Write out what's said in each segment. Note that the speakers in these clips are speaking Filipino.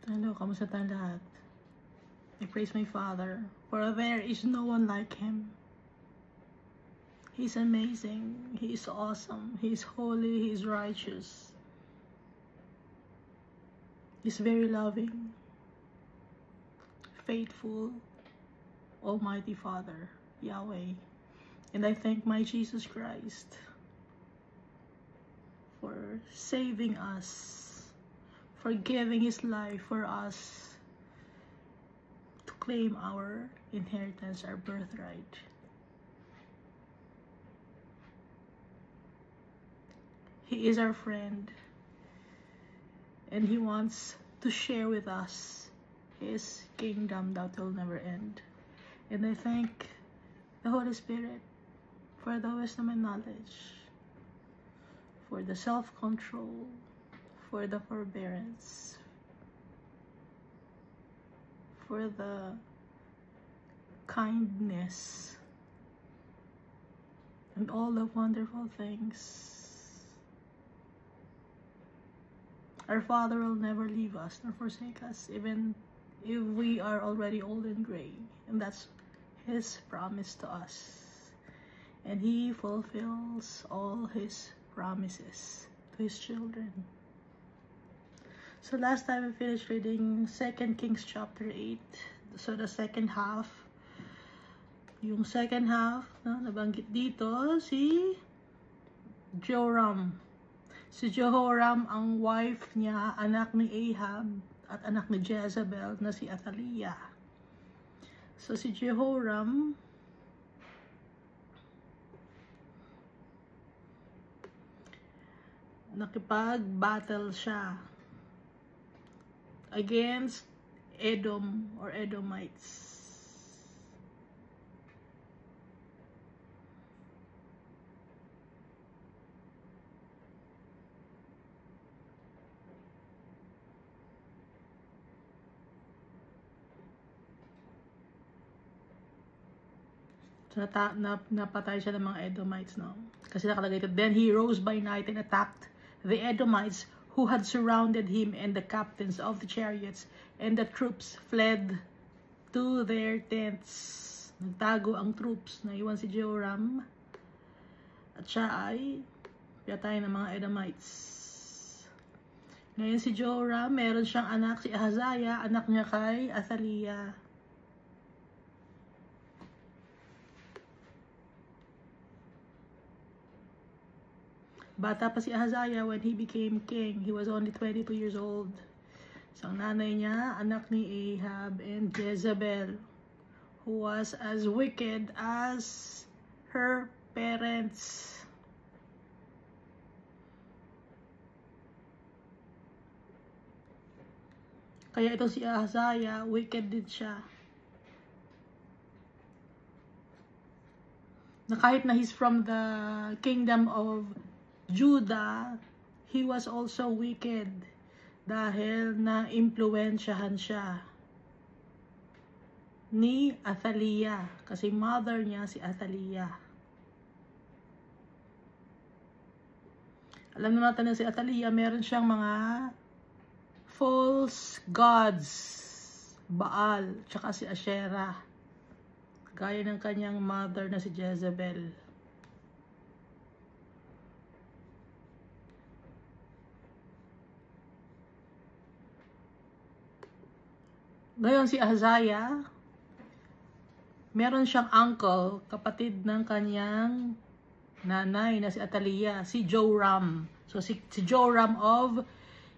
Hello, kamusta tayong lahat? I praise my Father, for there is no one like Him. He's amazing, He is awesome, He is holy, He is righteous. He's very loving, faithful, Almighty Father, Yahweh. And I thank my Jesus Christ for saving us, for giving His life for us, to claim our inheritance, our birthright. He is our friend, and He wants to share with us His kingdom that will never end. And I thank the Holy Spirit for the wisdom and knowledge, for the self-control, for the forbearance, for the kindness, and all the wonderful things. Our Father will never leave us nor forsake us, even if we are already old and gray. And that's His promise to us. And He fulfills all His promises to His children. So last time we finished reading 2 Kings chapter 8. So the second half. Yung second half, nabanggit dito, si Joram. Si Jehoram, ang wife niya, anak ni Ahab, at anak ni Jezebel na si Athaliah. So si Jehoram, nakipag-battle siya against Edom or Edomites. So, napatay siya ng mga Edomites, no? Kasi nakalagay ito, then he rose by night and attacked the Edomites who had surrounded him, and the captains of the chariots and the troops fled to their tents. Nagtago ang troops. Naiwan si Jehoram at siya ay pinatay ng mga Edomites. Ngayon si Jehoram, meron siyang anak, si Ahaziah, anak niya kay Athaliah. Bata pa si Ahaziah when he became king. He was only 22 years old. So, ang nanay niya, anak ni Ahab and Jezebel, who was as wicked as her parents. Kaya ito si Ahaziah, wicked din siya. Na kahit na he's from the kingdom of Judah, he was also wicked dahil na-impluensyahan siya ni Athaliah, kasi mother niya si Athaliah. Alam naman natin si Athaliah, meron siyang mga false gods, Baal, tsaka si Asherah, gaya ng kanyang mother na si Jezebel. Ngayon si Ahaziah, meron siyang uncle, kapatid ng kanyang nanay na si Athaliah, si Joram. So si Joram of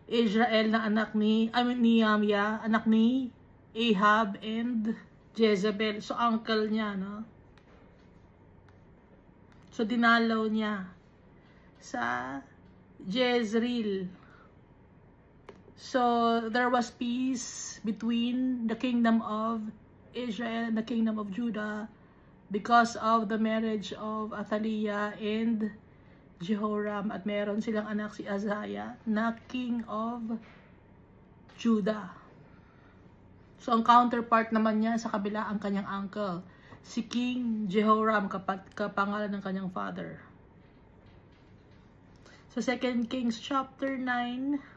Israel na anak ni anak ni Ahab and Jezebel. So uncle niya, no? So dinalaw niya sa Jezreel. So there was peace between the kingdom of Israel and the kingdom of Judah because of the marriage of Athaliah and Jehoram, at meron silang anak si Ahaziah na king of Judah. So ang counterpart naman niya sa kabila ang kanyang uncle, si King Jehoram, kapangalan ng kanyang father. So 2 Kings chapter 9.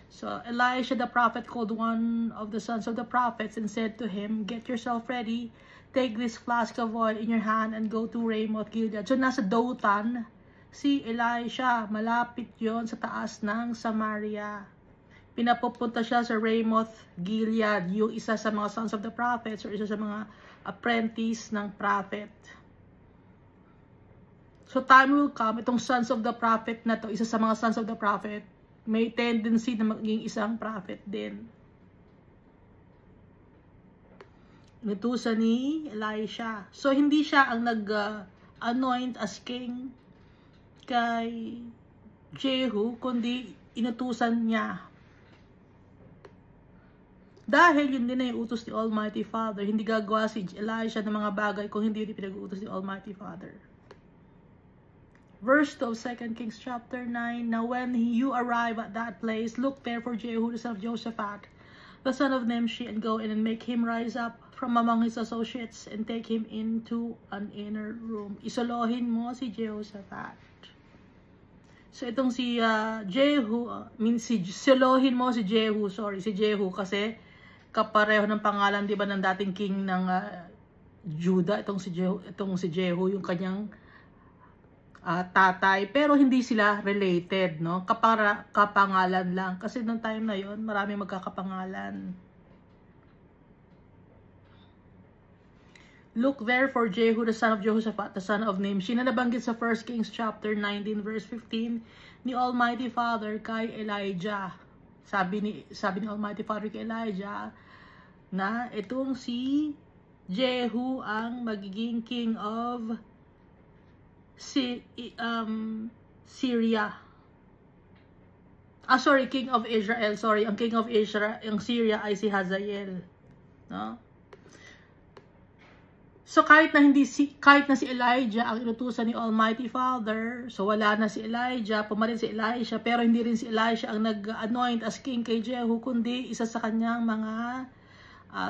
So Elisha the prophet called one of the sons of the prophets and said to him, "Get yourself ready. Take this flask of oil in your hand and go to Ramoth Gilead." So nasa Dothan si Elisha. Malapit yon sa taas ng Samaria. Pinapupunta siya sa Ramoth Gilead, yung isa sa mga sons of the prophets or isa sa mga apprentice ng prophet. So time will come, itong sons of the prophet na to, isa sa mga sons of the prophet, may tendency na maging isang prophet din. Inutusan ni Elisha. So hindi siya ang nag-anoint as king kay Jehu, kundi inutusan niya. Dahil yun din na yung utos ni Almighty Father. Hindi gagawa si Elisha ng mga bagay kung hindi yun pinag-uutos ni Almighty Father. Verse 2 of 2 Kings chapter 9. Now when you arrive at that place, look there for Jehu the son of Joshaphat, the son of Nimshi, and go in and make him rise up from among his associates and take him into an inner room. Isolohin mo si Jehoshaphat. So itong si Jehu, solohin mo si Jehu, si Jehu kasi kapareho ng pangalan, di ba, ng dating king ng Judah, itong si Jehu, yung kanyang tatay, pero hindi sila related, no? Kapangalan lang. Kasi nung time na yon, marami magkakapangalan. Look there for Jehu, the son of Jehoshaphat, the son of Nimshi, na nabanggit sa 1 Kings chapter 19, verse 15, ni Almighty Father kay Elijah. Sabi ni Almighty Father kay Elijah, na itong si Jehu ang magiging king of Syria. King of Israel. Sorry, ang king of Israel, ang Syria ay si Hazael. No? So kahit na si Elijah ang inutusan ni Almighty Father, so wala na si Elijah, pumarin si Elisha, pero hindi rin si Elisha ang nag-anoint as king kay Jehu, kundi isa sa kanyang mga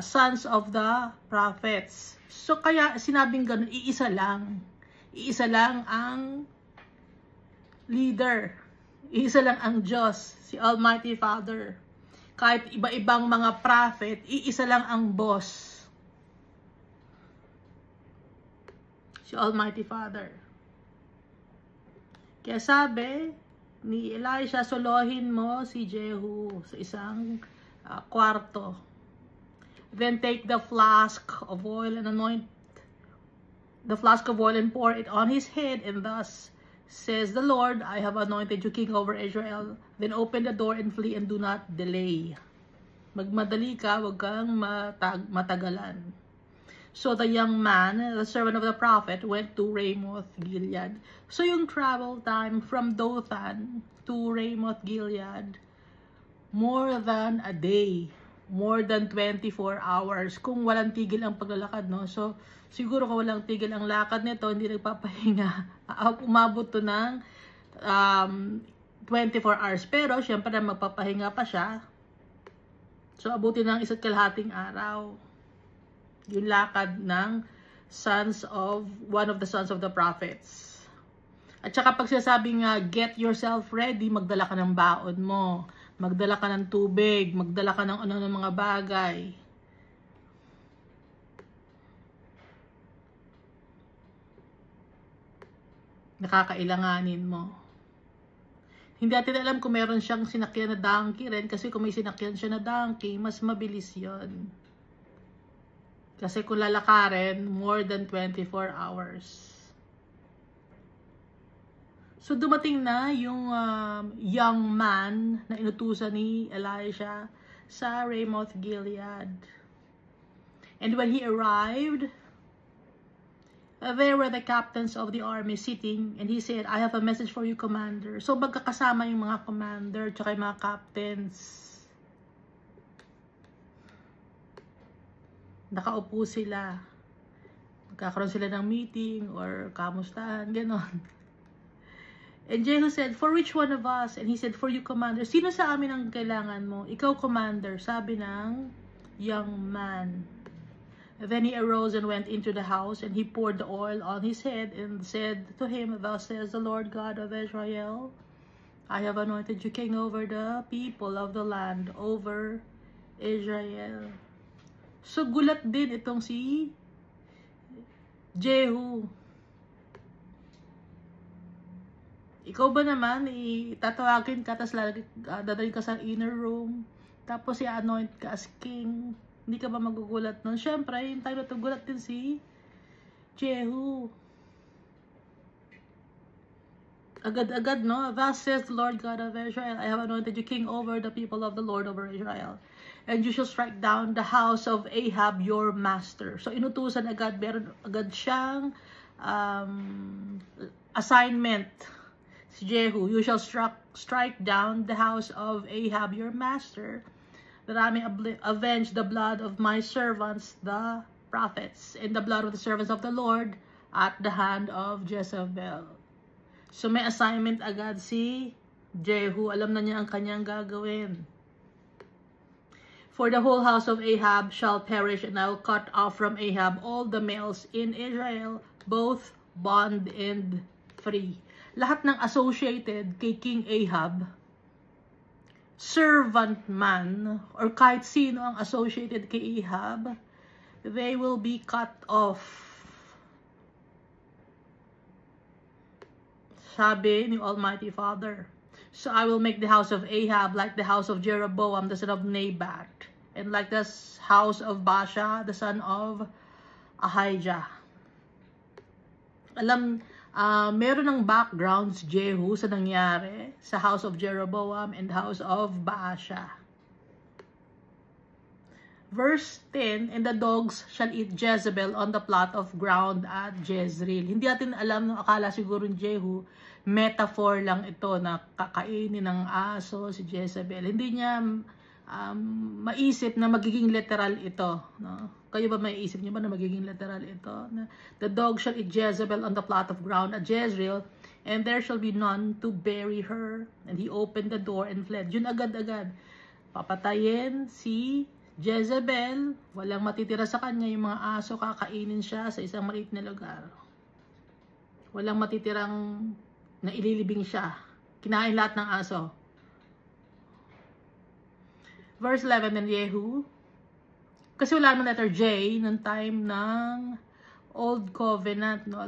sons of the prophets. So kaya sinabing ganun, iisa lang ang leader. Iisa lang ang Diyos, si Almighty Father. Kahit iba-ibang mga prophet, iisa lang ang boss, si Almighty Father. Kaya sabi ni Elisha, solohin mo si Jehu sa isang kwarto. Then take the flask of oil and anoint the flask of oil and pour it on his head, and thus says the Lord, I have anointed you king over Israel. Then open the door and flee and do not delay. Magmadali ka, wag kang matagalan. So the young man, the servant of the prophet, went to Ramoth Gilead. So yung travel time from Dothan to Ramoth Gilead, more than a day, more than 24 hours, kung walang tigil ang paglalakad, no? So siguro kung walang tigil ang lakad nito, hindi nagpapahinga, umabot to ng 24 hours. Pero syempre na magpapahinga pa siya. So abutin ng 1.5 araw yung lakad ng one of the sons of the prophets. At saka pag sinasabing get yourself ready, magdala ka ng baon mo, magdala ka ng tubig, magdala ka ng ano mga bagay. Nakakailanganin mo. Hindi natin alam kung meron siyang sinakyan na donkey rin, kasi kung may sinakyan siya na donkey, mas mabilis yon. Kasi kung lalakarin, more than 24 hours. So dumating na yung young man na inutusan ni Elisha sa Ramoth Gilead. And when he arrived, there were the captains of the army sitting, and he said, I have a message for you, commander. So magkakasama yung mga commander tsaka yung mga captains. Nakaupo sila. Magkakaroon sila ng meeting or kamustahan, gano'n. And Jehu said, for which one of us? And he said, for you, commander. Sino sa amin ang kailangan mo? Ikaw, commander, sabi ng young man. Then he arose and went into the house, and he poured the oil on his head and said to him, thus says the Lord God of Israel, I have anointed you king over the people of the land, over Israel. So, gulat din itong si Jehu. Ikaw ba naman, itatawagin ka, tapos dadalhin ka sa inner room, tapos i-anoint ka as king. Hindi ka ba magugulat nun? Siyempre, yung time na ito, gulat din si Jehu. Agad-agad, no? Thus says the Lord God of Israel, I have anointed you king over the people of the Lord over Israel. And you shall strike down the house of Ahab, your master. So, inutusan agad, meron agad siyang assignment. Si Jehu, you shall strike down the house of Ahab, your master, that I may avenge the blood of my servants, the prophets, and the blood of the servants of the Lord at the hand of Jezebel. So, may assignment agad si Jehu. Alam na niya ang kanyang gagawin. For the whole house of Ahab shall perish, and I will cut off from Ahab all the males in Israel, both bond and free. Lahat ng associated kay King Ahab, servant man, or kahit sino ang associated kay Ahab, they will be cut off. Sabi ni Almighty Father, so I will make the house of Ahab like the house of Jeroboam, the son of Nebat, and like the house of Baasha, the son of Ahijah. Meron ng backgrounds Jehu sa nangyari sa house of Jeroboam and house of Baasha. Verse 10, and the dogs shall eat Jezebel on the plot of ground at Jezreel. Hindi natin alam, akala siguro ni Jehu, metaphor lang ito na kakainin ng aso si Jezebel. Hindi niya maisip na magiging literal ito. No? Kayo ba maiisip niyo ba na magiging literal ito? The dog shall eat Jezebel on the plot of ground at Jezreel, and there shall be none to bury her. And he opened the door and fled. Yun agad-agad. Papatayin si Jezebel, walang matitira sa kanya, yung mga aso, kakainin siya sa isang maliit na lugar. Walang matitirang na ililibing siya. Kinain lahat ng aso. Verse 11, and Jehu, kasi wala naman letter J ng time ng Old Covenant, no?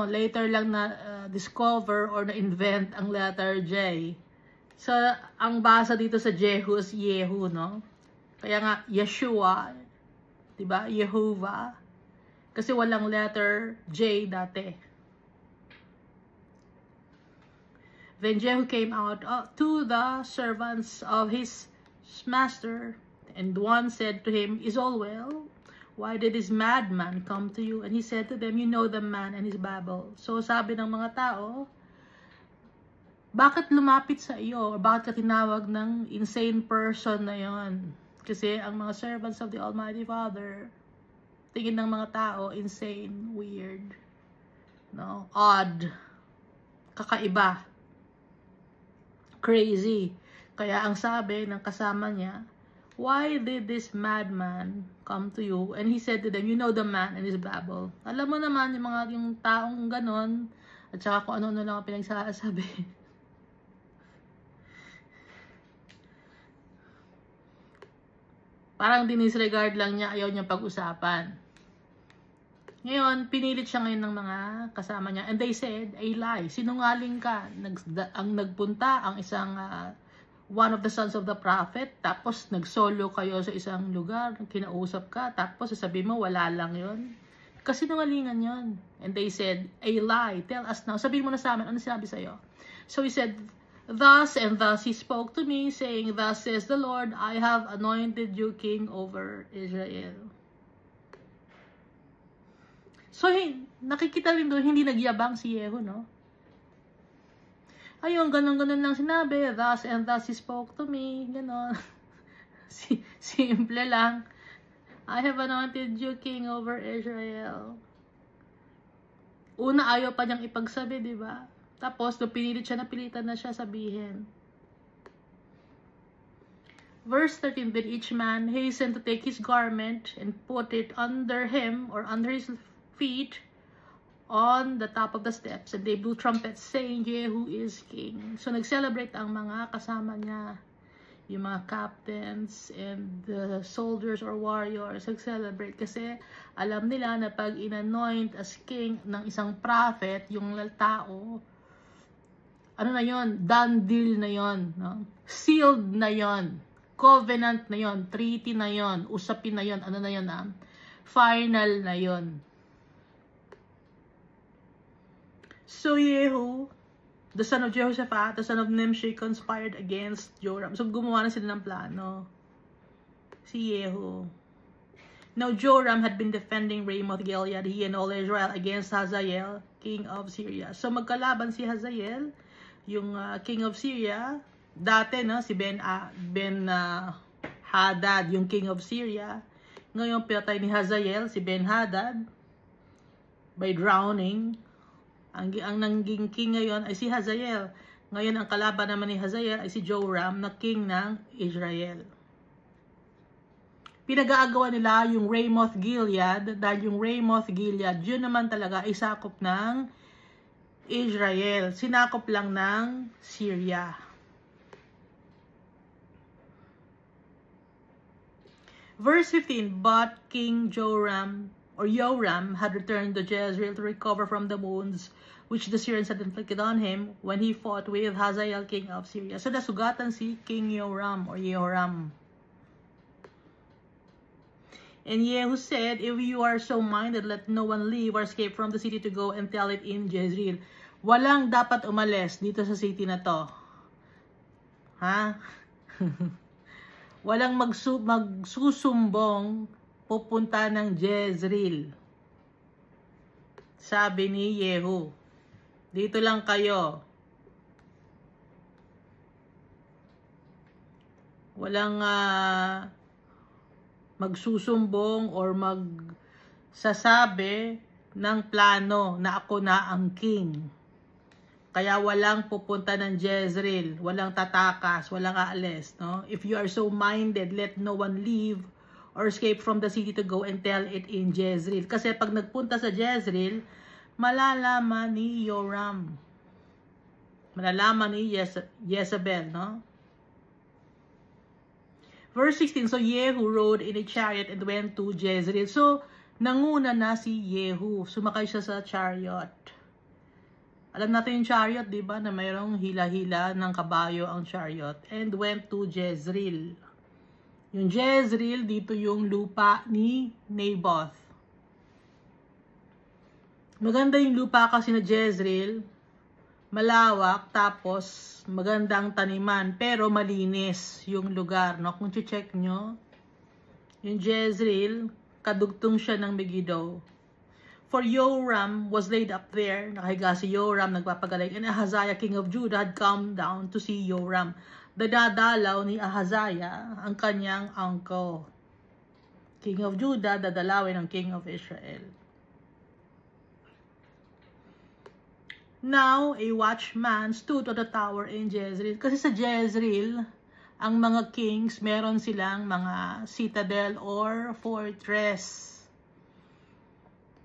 Later lang na discover or na-invent ang letter J. So, ang basa dito sa Jehu is Yehu, no? Kaya nga, Yeshua, diba? Yehovah. Kasi walang letter J dati. Then Jehu came out to the servants of his master, and one said to him, is all well? Why did this madman come to you? And he said to them, you know the man and his babble. So sabi ng mga tao, bakit lumapit sa iyo? Or bakit ka tinawag ng insane person na yon? Kasi ang mga servants of the Almighty Father, tingin ng mga tao, insane, weird, no? Odd, kakaiba, crazy. Kaya ang sabi ng kasama niya, why did this madman come to you? And he said to them, you know the man and his babble. Alam mo naman yung taong ganon, at saka kung ano-ano lang ang pinagsasabi. Parang dinisregard lang niya, ayaw niyang pag-usapan. Ngayon, pinilit siya ngayon ng mga kasama niya. And they said, ay lie, sinungaling ka. Ang nagpunta, ang isang, one of the sons of the prophet, tapos nagsolo kayo sa isang lugar, kinausap ka, tapos sasabihin mo, wala lang yon. Kasi sinungalingan yon. And they said, ay lie, tell us now. Sabihin mo na sa amin, ano sinabi sa'yo? So he said, thus and thus he spoke to me, saying, thus says the Lord, I have anointed you king over Israel. So, nakikita rin doon, hindi nagyabang si Jehu, no? Ayun, ganun-ganun lang sinabi, thus and thus he spoke to me, gano'n. Simple lang. I have anointed you king over Israel. Una, ayaw pa niyang ipagsabi, di ba? Tapos, nung pinilit siya, napilitan na siya sabihin. Verse 13, but each man hastened to take his garment and put it under him or under his feet on the top of the steps, and they blew trumpets saying, Jehu is king. So nag-celebrate ang mga kasama niya, yung mga captains and the soldiers or warriors, nag-celebrate kasi alam nila na pag in-anoint as king ng isang prophet, yung tao, ano na yon, done deal na yon, no? Sealed na yon, covenant na yon, treaty na yon, usapin na yon, ano na yon, final na yon. So Jehu, the son of Jehoshaphat, the son of Nimshi, conspired against Joram. So gumawa na sila ng plano. Si Jehu. Now Joram had been defending Ramoth Gilead, he and all Israel, against Hazael, king of Syria. So magkalaban si Hazael, yung king of Syria. Dati, no, si Ben Hadad, yung king of Syria. Ngayon pinatay ni Hazael si Ben Hadad by drowning. Ang nanging king ngayon ay si Hazael. Ngayon ang kalaban naman ni Hazael ay si Joram na king ng Israel. Pinag-aagawan nila yung Ramoth Gilead dahil yung Ramoth Gilead yun naman talaga ay sakop ng Israel. Sinakop lang ng Syria. Verse 15, but King Joram had returned to Jezreel to recover from the wounds which the Syrians had inflicted on him when he fought with Hazael, king of Syria. So nasugatan si King Joram or Jehoram. And Jehu said, if you are so minded, let no one leave or escape from the city to go and tell it in Jezreel. Walang dapat umalis dito sa city na to. Ha? Walang magsusumbong pupunta ng Jezreel. Sabi ni Jehu. Dito lang kayo. Walang magsusumbong or magsasabi ng plano na ako na ang king. Kaya walang pupunta ng Jezreel, walang tatakas, walang aalis, no? If you are so minded, let no one leave or escape from the city to go and tell it in Jezreel. Kasi pag nagpunta sa Jezreel, malalaman ni Joram. Malalaman ni Jezebel, no? Verse 16, so Jehu rode in a chariot and went to Jezreel. So, nanguna na si Jehu. Sumakay siya sa chariot. Alam natin yung chariot, di ba? Na mayroong hila-hila ng kabayo ang chariot. And went to Jezreel. Yung Jezreel, dito yung lupa ni Naboth. Maganda yung lupa kasi na Jezreel. Malawak, tapos magandang taniman. Pero malinis yung lugar. No? Kung check nyo, yung Jezreel, kadugtong siya ng Megiddo. For Joram was laid up there. Nakahiga si Joram, nagpapagaling. And Ahaziah, king of Judah, had come down to see Joram. Dadalaw ni Ahaziah, ang kanyang uncle. King of Judah, dadalawin ng king of Israel. Now, a watchman stood on the tower in Jezreel. Kasi sa Jezreel, ang mga kings, meron silang mga citadel or fortress.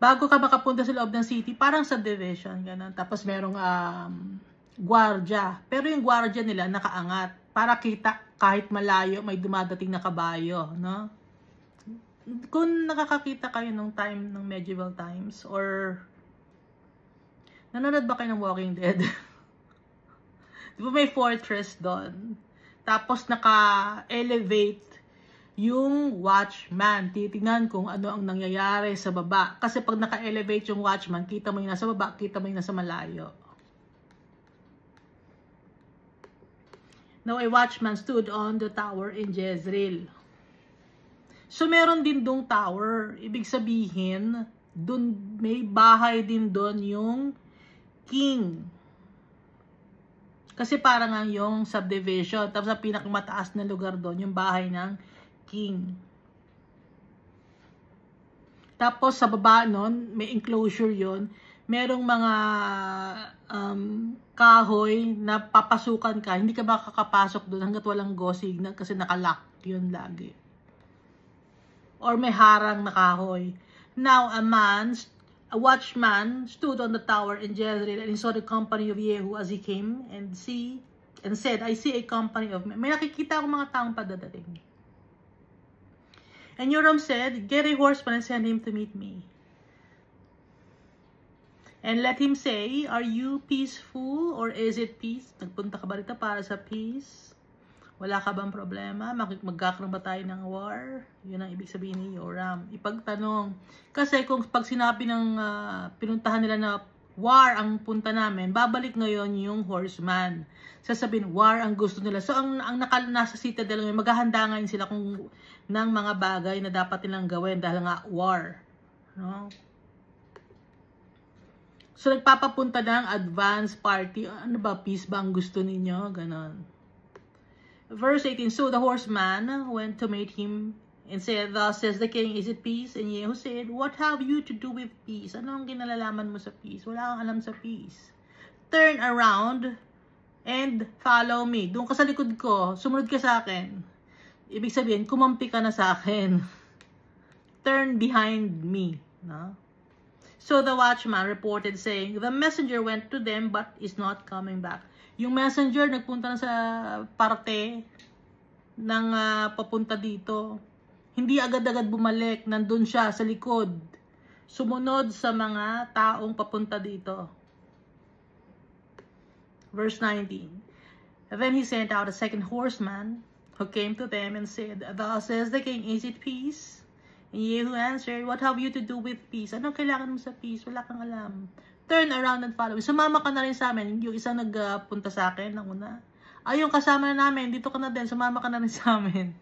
Bago ka makapunta sa loob ng city, parang subdivision, ganun. Tapos merong gwardya. Pero yung gwardya nila nakaangat. Para kita kahit malayo may dumadating na kabayo, no? Kung nakakakita kayo nung time, ng medieval times, or nanonood ba kayo ng Walking Dead? Di ba may fortress doon? Tapos naka-elevate yung watchman. Titingnan kung ano ang nangyayari sa baba. Kasi pag naka-elevate yung watchman, kita mo yung nasa baba, kita mo yung nasa malayo. Now, a watchman stood on the tower in Jezreel. So, meron din dong tower. Ibig sabihin, dun, may bahay din doon yung king. Kasi parang ang yung subdivision. Tapos, ang pinakamataas na lugar doon, yung bahay ng king. Tapos sa baba nun, may enclosure yon. Merong mga kahoy na papasukan ka. Hindi ka makakapasok doon hanggat walang go signal kasi nakalock yun lagi. Or may harang na kahoy. Now a man a watchman stood on the tower in Jezreel, and he saw the company of Yehu as he came, and said, I see a company of men. May nakikita akong mga taong padadating. And Joram said, get a horseman and send him to meet me. And let him say, are you peaceful or is it peace? Nagpunta ka ba rito para sa peace? Wala ka bang problema? Magkakaroon ba tayo ng war? Yun ang ibig sabihin ni Joram. Ipagtanong. Kasi kung pag sinabi ng pinuntahan nila na war ang punta namin, babalik ngayon yung horseman. Sasabihin, war ang gusto nila. So, ang nasa citadel ngayon, maghahanda ngayon sila ng mga bagay na dapat nilang gawin dahil nga war. No? So, nagpapapunta ng advance party. Ano ba? Peace ba ang gusto ninyo? Ganon. Verse 18, so the horseman went to meet him and said, thus says the king, is it peace? And Yehu said, what have you to do with peace? Ano ang kinalalaman mo sa peace? Wala kang alam sa peace. Turn around and follow me. Doon ka sa likod ko, sumunod ka sa akin. Ibig sabihin, kumampi ka na sa akin. Turn behind me. No? So the watchman reported saying, the messenger went to them but is not coming back. Yung messenger nagpunta na sa parte ng papunta dito. Hindi agad-agad bumalik. Nandun siya sa likod. Sumunod sa mga taong papunta dito. Verse 19. And then he sent out a second horseman who came to them and said, thus says the king, is it peace? And Yehu answered, what have you to do with peace? Ano kailangan mo sa peace? Wala kang alam. Turn around and follow. Sumama ka na rin sa amin. Yung isang nagpunta sa akin, ng una. Ay, yung kasama na namin, dito ka na din. Sumama ka na rin sa amin.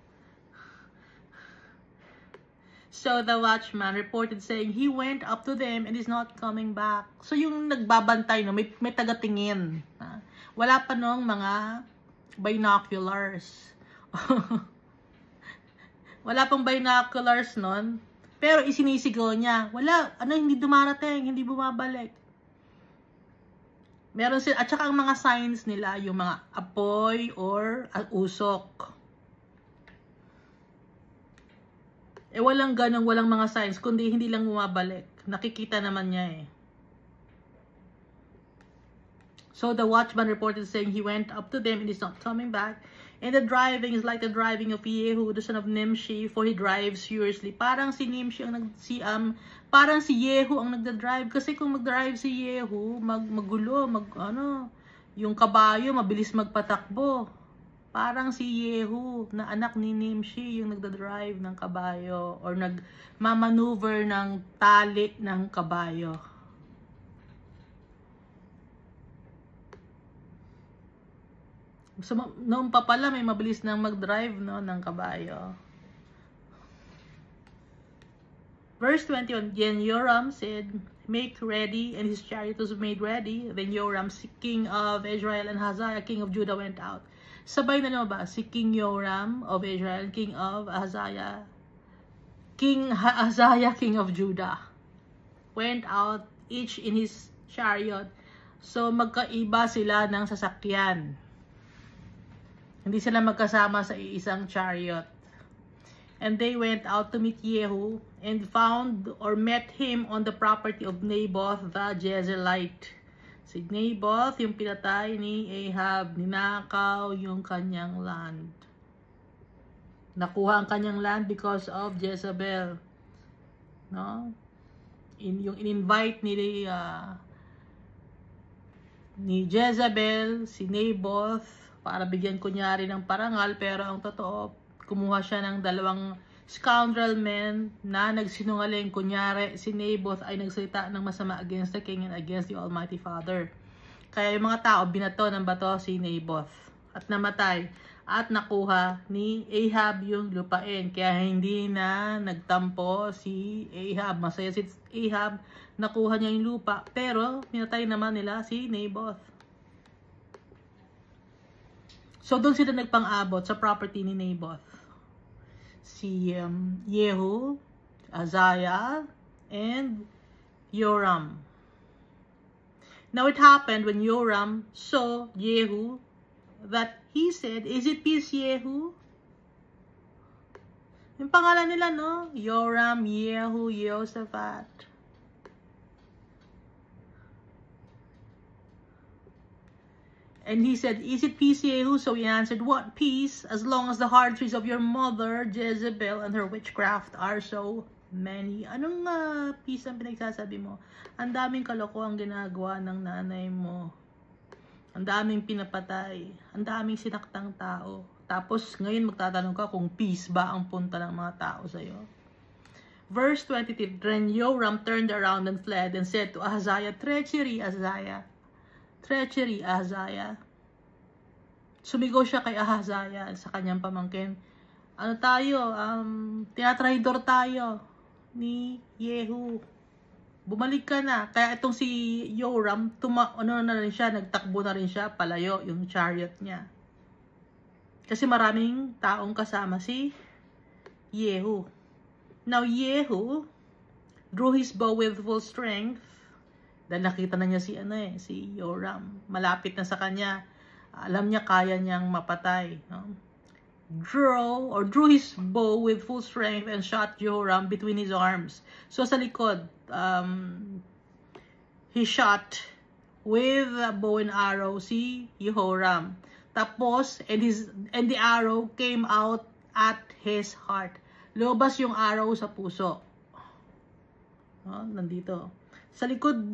So the watchman reported saying, he went up to them and is not coming back. So yung nagbabantay, no, may tagatingin. Wala pa nung mga binoculars. Wala pang binoculars nun. Pero isinisigaw niya. Wala, hindi dumarating, hindi bumabalik. Meron sila, at saka ang mga signs nila, yung mga apoy or usok. Walang ganong, walang mga signs, kundi hindi lang bumabalik. Nakikita naman niya eh. So the watchman reported saying he went up to them and is not coming back. And the driving is like the driving of Yehu, the son of Nimshi, for he drives furiously. Parang si Nimshi parang si Yehu ang nagda-drive. Kasi kung mag-drive si Yehu, magulo, yung kabayo mabilis magpatakbo. Parang si Yehu na anak ni Nimshi yung nagda-drive ng kabayo or nagmamaneuver ng tali ng kabayo. So, noon pa pala may mabilis nang mag-drive ng kabayo. Verse 21, then Joram said, make ready, and his chariot was made ready. Then Joram, king of Israel, and Hazael, king of Judah, went out. Sabay na ba? Si King Joram of Israel, king of Hazael, king of Judah, went out, each in his chariot. So, magkaiba sila ng sasakyan. Hindi sila magkasama sa isang chariot. And they went out to meet Yehu and found or met him on the property of Naboth the Jezreelite. Si Naboth, yung pinatay ni Ahab, ninakaw yung kanyang land. Nakuha ang kanyang land because of Jezebel. No? Yung in-invite ni Jezebel, si Naboth, para bigyan kunyari ng parangal, pero ang totoo, kumuha siya ng dalawang scoundrel men na nagsinungaling. Kunyari, si Naboth ay nagsalita ng masama against the king and against the Almighty Father. Kaya yung mga tao, binato ng bato si Naboth at namatay. At nakuha ni Ahab yung lupain. Kaya hindi na nagtampo si Ahab. Masaya si Ahab, nakuha niya yung lupa. Pero, pinatay naman nila si Naboth. So, doon sila nagpang-abot sa property ni Naboth. Si Yehu, Azariah, and Joram. Now, it happened when Joram saw Yehu that he said, is it peace, Yehu? Yung pangalan nila, no? Joram, Yehu, Jehoshaphat. And he said, "Is it peace, Jehu?" So he answered, "What peace, as long as the hard trees of your mother, Jezebel, and her witchcraft are so many." Anong peace ang pinagsasabi mo? Ang daming kalokohan ginagawa ng nanay mo. Ang daming pinapatay. Ang daming sinaktang tao. Tapos ngayon magtatanong ka kung peace ba ang punta ng mga tao sa'yo. Verse 22, Then Joram turned around and fled and said to Ahaziah, "Treachery, Ahaziah. Treachery, Ahaziah." Sumigaw siya kay Ahaziah sa kanyang pamangkin. Ano tayo? Tinatraidor tayo ni Jehu. Bumalik ka na. Kaya itong si Joram, nagtakbo na rin siya, palayo yung chariot niya. Kasi maraming taong kasama si Jehu. Now Jehu drew his bow with full strength. Dahil nakita na niya si Joram. Malapit na sa kanya. Alam niya kaya niyang mapatay. No? Drew his bow with full strength and shot Joram between his arms. So sa likod, he shot with a bow and arrow si Jehoram. Tapos, and the arrow came out at his heart. Lumabas yung arrow sa puso. Nandito. Sa likod,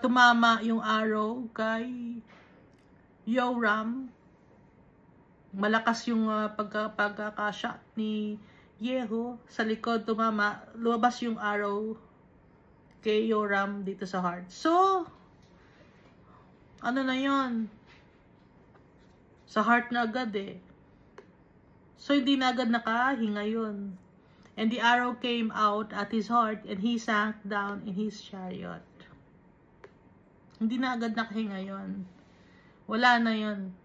tumama yung arrow kay Joram. Malakas yung pagkaka-shot ni Jehu. Sa likod, tumama. Lumabas yung arrow kay Joram dito sa heart. So, ano na yon? Sa heart na agad eh. So, hindi na agad nakahinga yun. And the arrow came out at his heart, and he sank down in his chariot. Hindi na agad nakahinga yun. Wala na yun.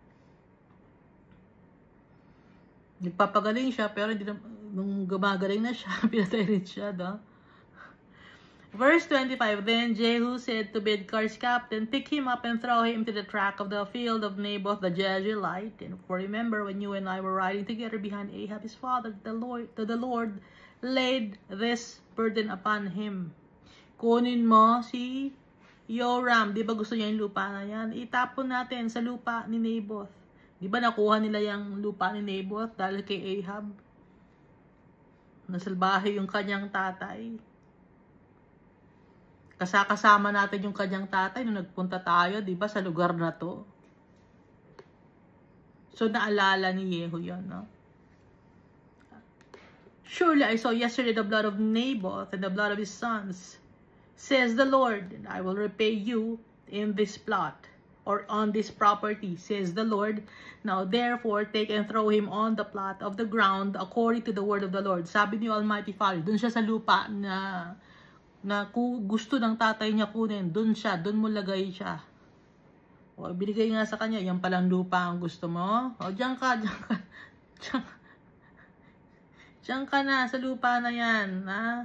Nagpapagaling siya, pero nung gumagaling na siya, pinatay rin siya, no? Verse 25, Then Jehu said to Bidkar's captain, "Pick him up and throw him to the track of the field of Naboth the Jezreelite. And for remember, when you and I were riding together behind Ahab his father, the Lord laid this burden upon him." Kunin mo si Joram. Di ba gusto niya yung lupa na yan? Itapon natin sa lupa ni Naboth. Di ba nakuha nila yung lupa ni Naboth dahil kay Ahab? Nasalbahe yung kanyang tatay. Kasama natin yung kanyang tatay nung nagpunta tayo, di ba, sa lugar na to. So, naalala ni Jehu yun, no? "Surely I saw yesterday the blood of Naboth and the blood of his sons, says the Lord, and I will repay you in this plot, or on this property, says the Lord. Now therefore take and throw him on the plot of the ground according to the word of the Lord." Sabi ni Almighty Father, dun siya sa lupa na gusto ng tatay niya kunin, dun mo lagay siya. O, binigay nga sa kanya, yan palang lupa ang gusto mo. O, diyan ka na, sa lupa na yan, ha?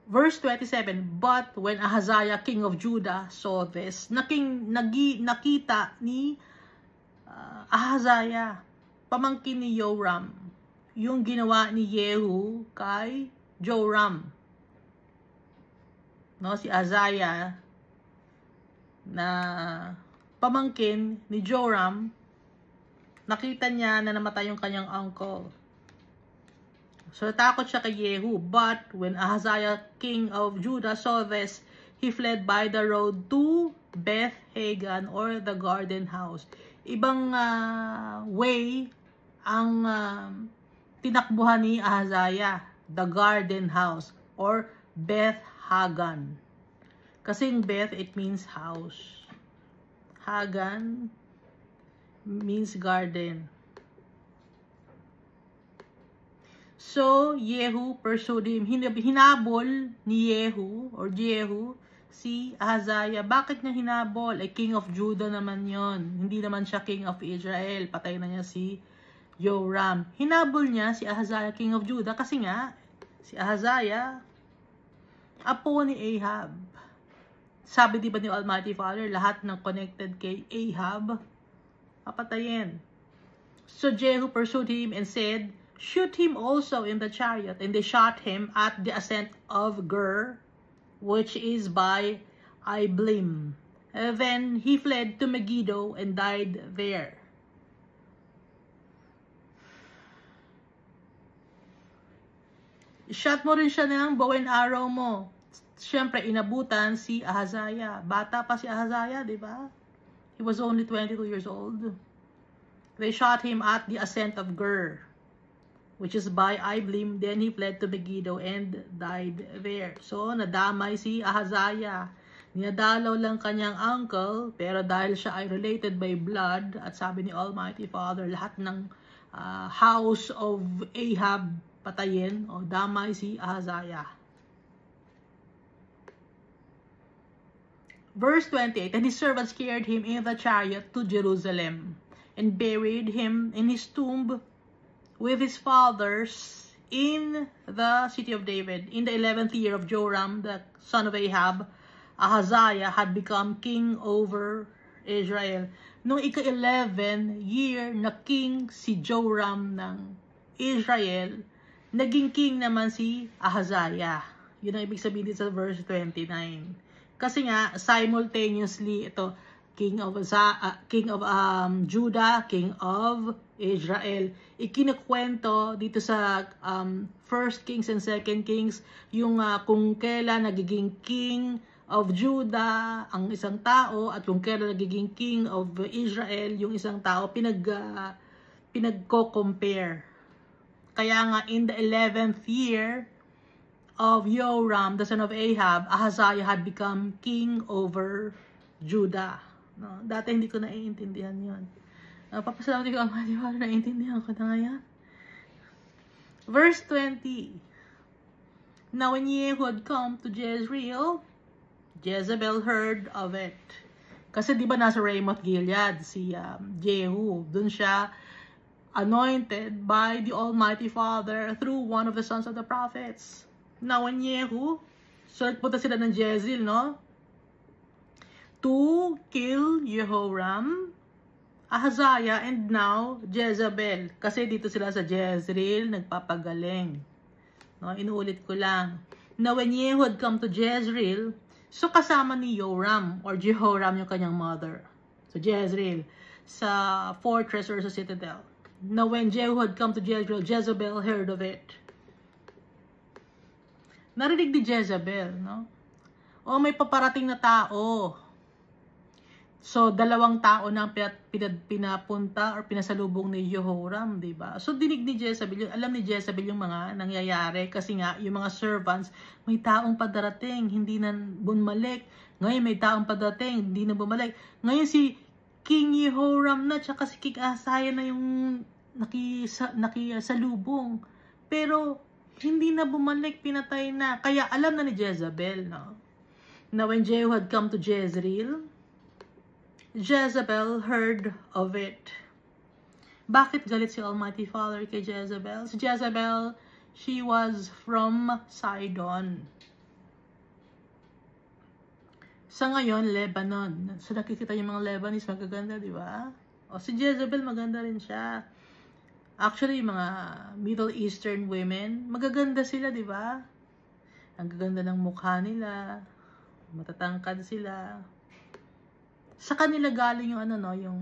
Verse 27, But when Ahaziah, king of Judah, saw this, nakita ni Ahaziah, pamangkin ni Joram, yung ginawa ni Jehu kay Joram. No, si Ahaziah, na pamangkin ni Joram, nakita niya na namatay yung kanyang uncle. So, natakot siya kay Jehu. But when Ahaziah, king of Judah, saw this, he fled by the road to Beth Hagan, or the garden house. Ibang way ang tinakbuhan ni Ahaziah, the garden house, or Beth Hagan. Kasi yung Beth, it means house. Hagan means garden. So, Jehu pursued him. Hinabol ni Jehu si Ahaziah. Bakit niya hinabol? King of Judah naman yon. Hindi naman siya king of Israel. Patay na niya si Joram. Hinabol niya si Ahaziah, king of Judah, kasi nga, si Ahaziah, apo ni Ahab. Sabi di ba ni Almighty Father, lahat ng connected kay Ahab, papatayin. So Jehu pursued him and said, shoot him also in the chariot. And they shot him at the ascent of Gur, which is by Iblim. Then he fled to Megiddo and died there. Shot mo rin siya ng bow and arrow mo. Siyempre, inabutan si Ahaziah. Bata pa si Ahaziah, di ba? He was only 22 years old. They shot him at the ascent of Gur, which is by Iblim. Then he fled to Megiddo and died there. So, nadamay si Ahaziah. Ninadalaw lang kanyang uncle, pero dahil siya ay related by blood, at sabi ni Almighty Father, lahat ng house of Ahab patayin, o damay si Ahaziah. Verse 28, and his servants carried him in the chariot to Jerusalem, and buried him in his tomb with his fathers in the city of David. In the 11th year of Joram, the son of Ahab, Ahaziah had become king over Israel. Noong ika-11 year na king si Joram ng Israel, naging king naman si Ahaziah. Yun ang ibig sabihin dito sa verse 29. Kasi nga, simultaneously, ito, king of Judah, king of Israel. Ikinukwento dito sa 1 Kings and 2 Kings, yung kung kailan nagiging king of Judah ang isang tao, at kung kailan nagiging king of Israel yung isang tao, pinagko-compare. Kaya nga, in the 11th year of Joram, the son of Ahab, Ahaziah had become king over Judah. No? Dati hindi ko naiintindihan yun. Papasalamat ko ang mga naiintindihan ko na ngayon. Verse 20. Now when Jehu had come to Jezreel, Jezebel heard of it. Kasi di ba nasa Ramoth Gilead si Jehu. Dun siya anointed by the Almighty Father through one of the sons of the prophets. Now when Jehu, so punta sila ng Jezreel, no? To kill Jehoram, Ahaziah, and now Jezebel. Kasi dito sila sa Jezreel nagpapagaling. No, inuulit ko lang. Now when Jehu had come to Jezreel, so kasama ni Joram or Jehoram yung kanyang mother. So Jezreel, sa fortress or sa citadel. Now when Jehu had come to Jezreel, Jezebel heard of it. Narinig ni Jezebel, no? O may paparating na tao. So, dalawang tao na pinapunta or pinasalubong ni Jehoram, di ba? So, dinig ni Jezebel, alam ni Jezebel yung mga nangyayari kasi nga, yung mga servants, may taong padarating, hindi na bumalik. Ngayon, may taong padarating, hindi na bumalik. Ngayon, si King Jehoram na, tsaka si King Ahaziah na yung nakisalubong. Pero, hindi na bumalik, pinatay na. Kaya, alam na ni Jezebel, no? Now, when Jehu had come to Jezreel, Jezebel heard of it. Bakit galit si Almighty Father kay Jezebel? Si Jezebel, she was from Sidon. Sa ngayon, Lebanon. So nakikita yung mga Lebanese, magaganda, di ba? O si Jezebel, maganda rin siya. Actually, yung mga Middle Eastern women, magaganda sila, di ba? Ang gaganda ng mukha nila, matatangkad sila. Sa kanila galing yung ano, no, yung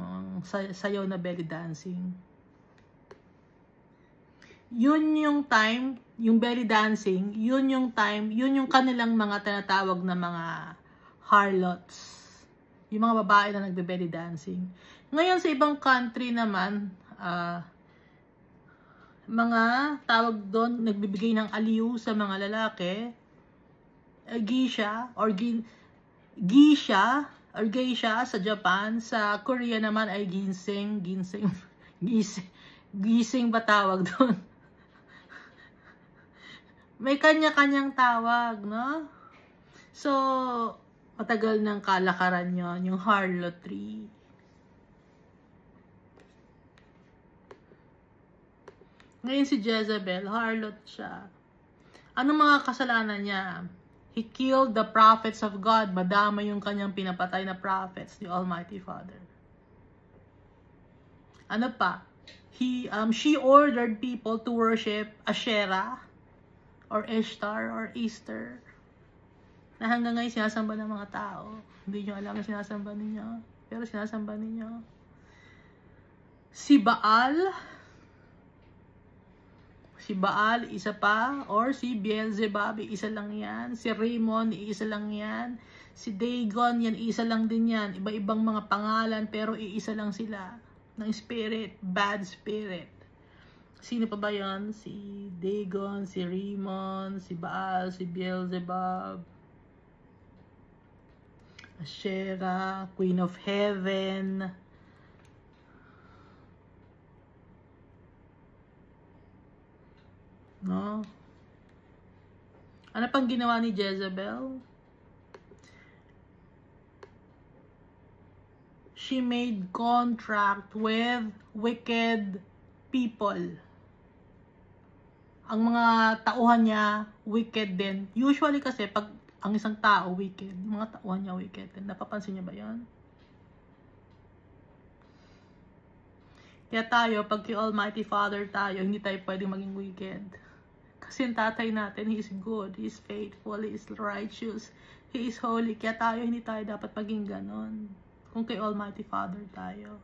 sayaw na belly dancing. Yun yung time, yung belly dancing, yun yung time, yun yung kanilang mga tinatawag na mga harlots. Yung mga babae na nagbe-belly dancing. Ngayon sa ibang country naman, mga tawag doon, nagbibigay ng aliw sa mga lalaki, geisha or geisha sa Japan. Sa Korea naman ay ginseng ba tawag doon? May kanya-kanyang tawag, no? So, matagal ng kalakaran yon, yung harlotry. Ngayon si Jezebel, harlot siya. Anong mga kasalanan niya? He killed the prophets of God. Madama yung kanyang pinapatay na prophets, the Almighty Father. Ano pa? She ordered people to worship Asherah or Ishtar or Easter na hanggang ngayon sinasamba ng mga tao. Hindi nyo alam na sinasamba ninyo, pero sinasamba ninyo. Si Baal, isa pa, or si Beelzebub, isa lang yan. Si Rimmon, isa lang yan. Si Dagon, yan, isa lang din yan. Iba-ibang mga pangalan, pero iisa lang sila. Ng spirit, bad spirit. Sino pa ba yan? Si Dagon, si Rimmon, si Baal, si Beelzebub, Asherah, Queen of Heaven. No? Ano pang ginawa ni Jezebel? She made contract with wicked people. Ang mga tauhan niya, wicked din. Usually kasi, pag ang isang tao, wicked, mga tauhan niya, wicked din. Napapansin niya ba yan? Kaya tayo, pag kay Almighty Father tayo, hindi tayo pwedeng maging wicked. Kasi yung tatay natin, He is good, He is faithful, He is righteous, He is holy. Kaya tayo, hindi tayo dapat maging ganon. Kung kay Almighty Father tayo.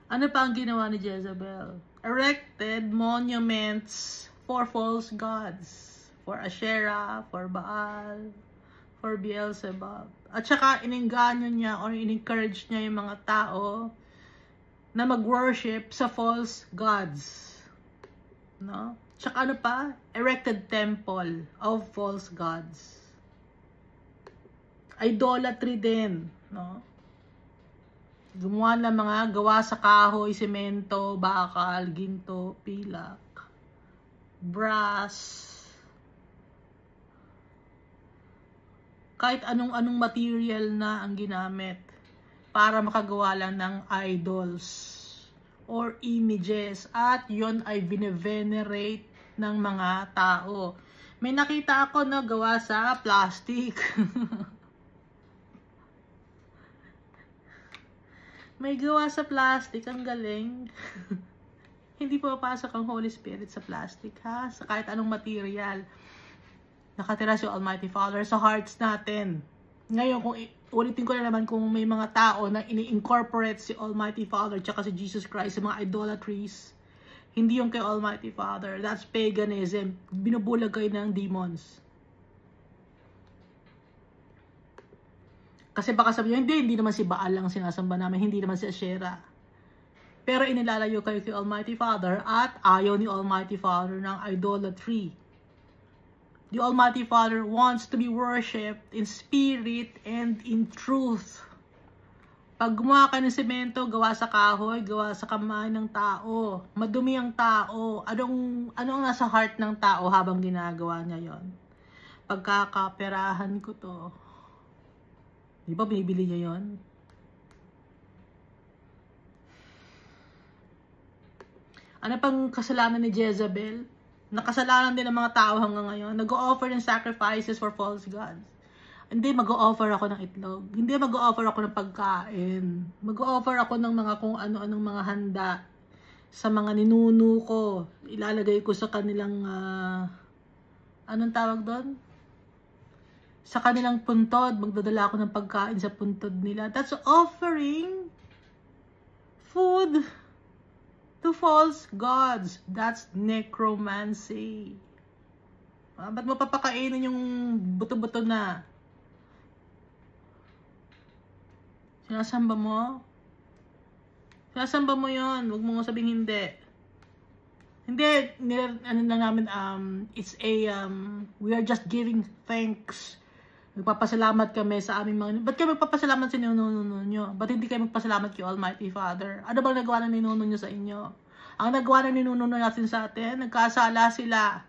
Ano pa ang ginawa ni Jezebel? Erected monuments for false gods. For Asherah, for Baal, for Beelzebub. At saka ininganyo niya or in-encourage niya yung mga tao na mag-worship sa false gods. No? Tsaka ano pa? Erected temple of false gods. Idolatry din, no? Gumawa ng mga gawa sa kahoy, semento, bakal, ginto, pilak, brass, kahit anong material na ang ginamit para makagawa lang ng idols or images, at yon ay bine-venerate ng mga tao. May nakita ako na gawa sa plastic. May gawa sa plastic, ang galing. Hindi papasok ang Holy Spirit sa plastic, ha? Sa kahit anong material. Nakatira si Almighty Father sa hearts natin. Ngayon, kung ulitin ko na naman, kung may mga tao na ini-incorporate si Almighty Father tsaka si Jesus Christ sa mga idolatries, hindi yung kay Almighty Father. That's paganism. Binubulag kayo ng demons. Kasi baka sabihin, hindi naman si Baal lang sinasamba namin, hindi naman si Asherah. Pero inilalayo kayo kay Almighty Father at ayaw ni Almighty Father ng idolatry. The Almighty Father wants to be worshipped in spirit and in truth. Pag gumawa ka ng semento, gawa sa kahoy, gawa sa kamay ng tao, madumi ang tao, anong nasa heart ng tao habang ginagawa niya yon? Pagkakaperahan ko to. Di ba binibili niya yon? Ano pang kasalanan ni Jezebel? Nakasalanan din ng mga tao hanggang ngayon. Nag-o-offer ng sacrifices for false gods. Hindi, mag-o-offer ako ng itlog. Hindi, mag-o-offer ako ng pagkain. Mag-o-offer ako ng mga kung ano-anong mga handa sa mga ninuno ko. Ilalagay ko sa kanilang, anong tawag doon? Sa kanilang puntod. Magdadala ako ng pagkain sa puntod nila. That's offering food to false gods. That's necromancy. Ba't mo papakainin yung buto-buto na? Sinasamba mo? Sinasamba mo yon. Huwag mo sabihin hindi. Hindi, ano na namin, it's a, we are just giving thanks. Nagpapasalamat kami sa aming mga... Ba't kayo magpapasalamat sa ninuno nyo? Ba't hindi kayo magpasalamat kay Almighty Father? Ano bang nagawa ng ninuno nyo sa inyo? Ang nagawa ng ninuno natin sa atin, nagkasala sila.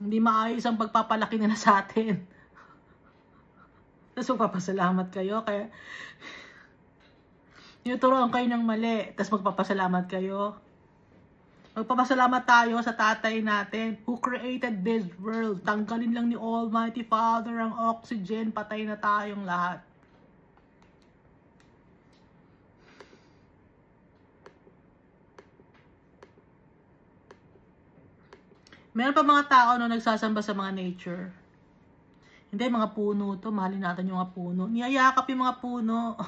Hindi maayos ang pagpapalaki nila sa atin. Tapos magpapasalamat kayo. Kaya tinuturoan kayo ng mali. Tapos magpapasalamat kayo. Magpapasalamat tayo sa tatay natin who created this world. Tanggalin lang ni Almighty Father ang oxygen, patay na tayong lahat. Meron pa mga tao no nagsasamba sa mga nature. Hindi, mga puno to. Mahalin natin yung mga puno. Niyayakap yung mga puno.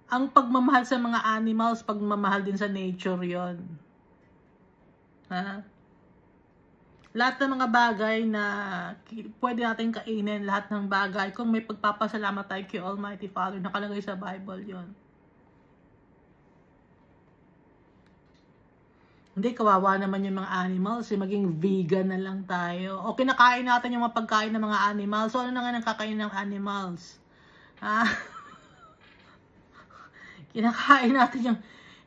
Ang pagmamahal sa mga animals, pagmamahal din sa nature yon. Ha? Lahat ng mga bagay na pwede natin kainin, lahat ng bagay, kung may pagpapasalamat tayo kay Almighty Father, nakalagay sa Bible yon. Hindi, kawawa naman yung mga animals. Maging vegan na lang tayo. O kinakain natin yung mga pagkain ng mga animals. So ano na nga nang kakain ng animals? Ha? Kinakain natin yung...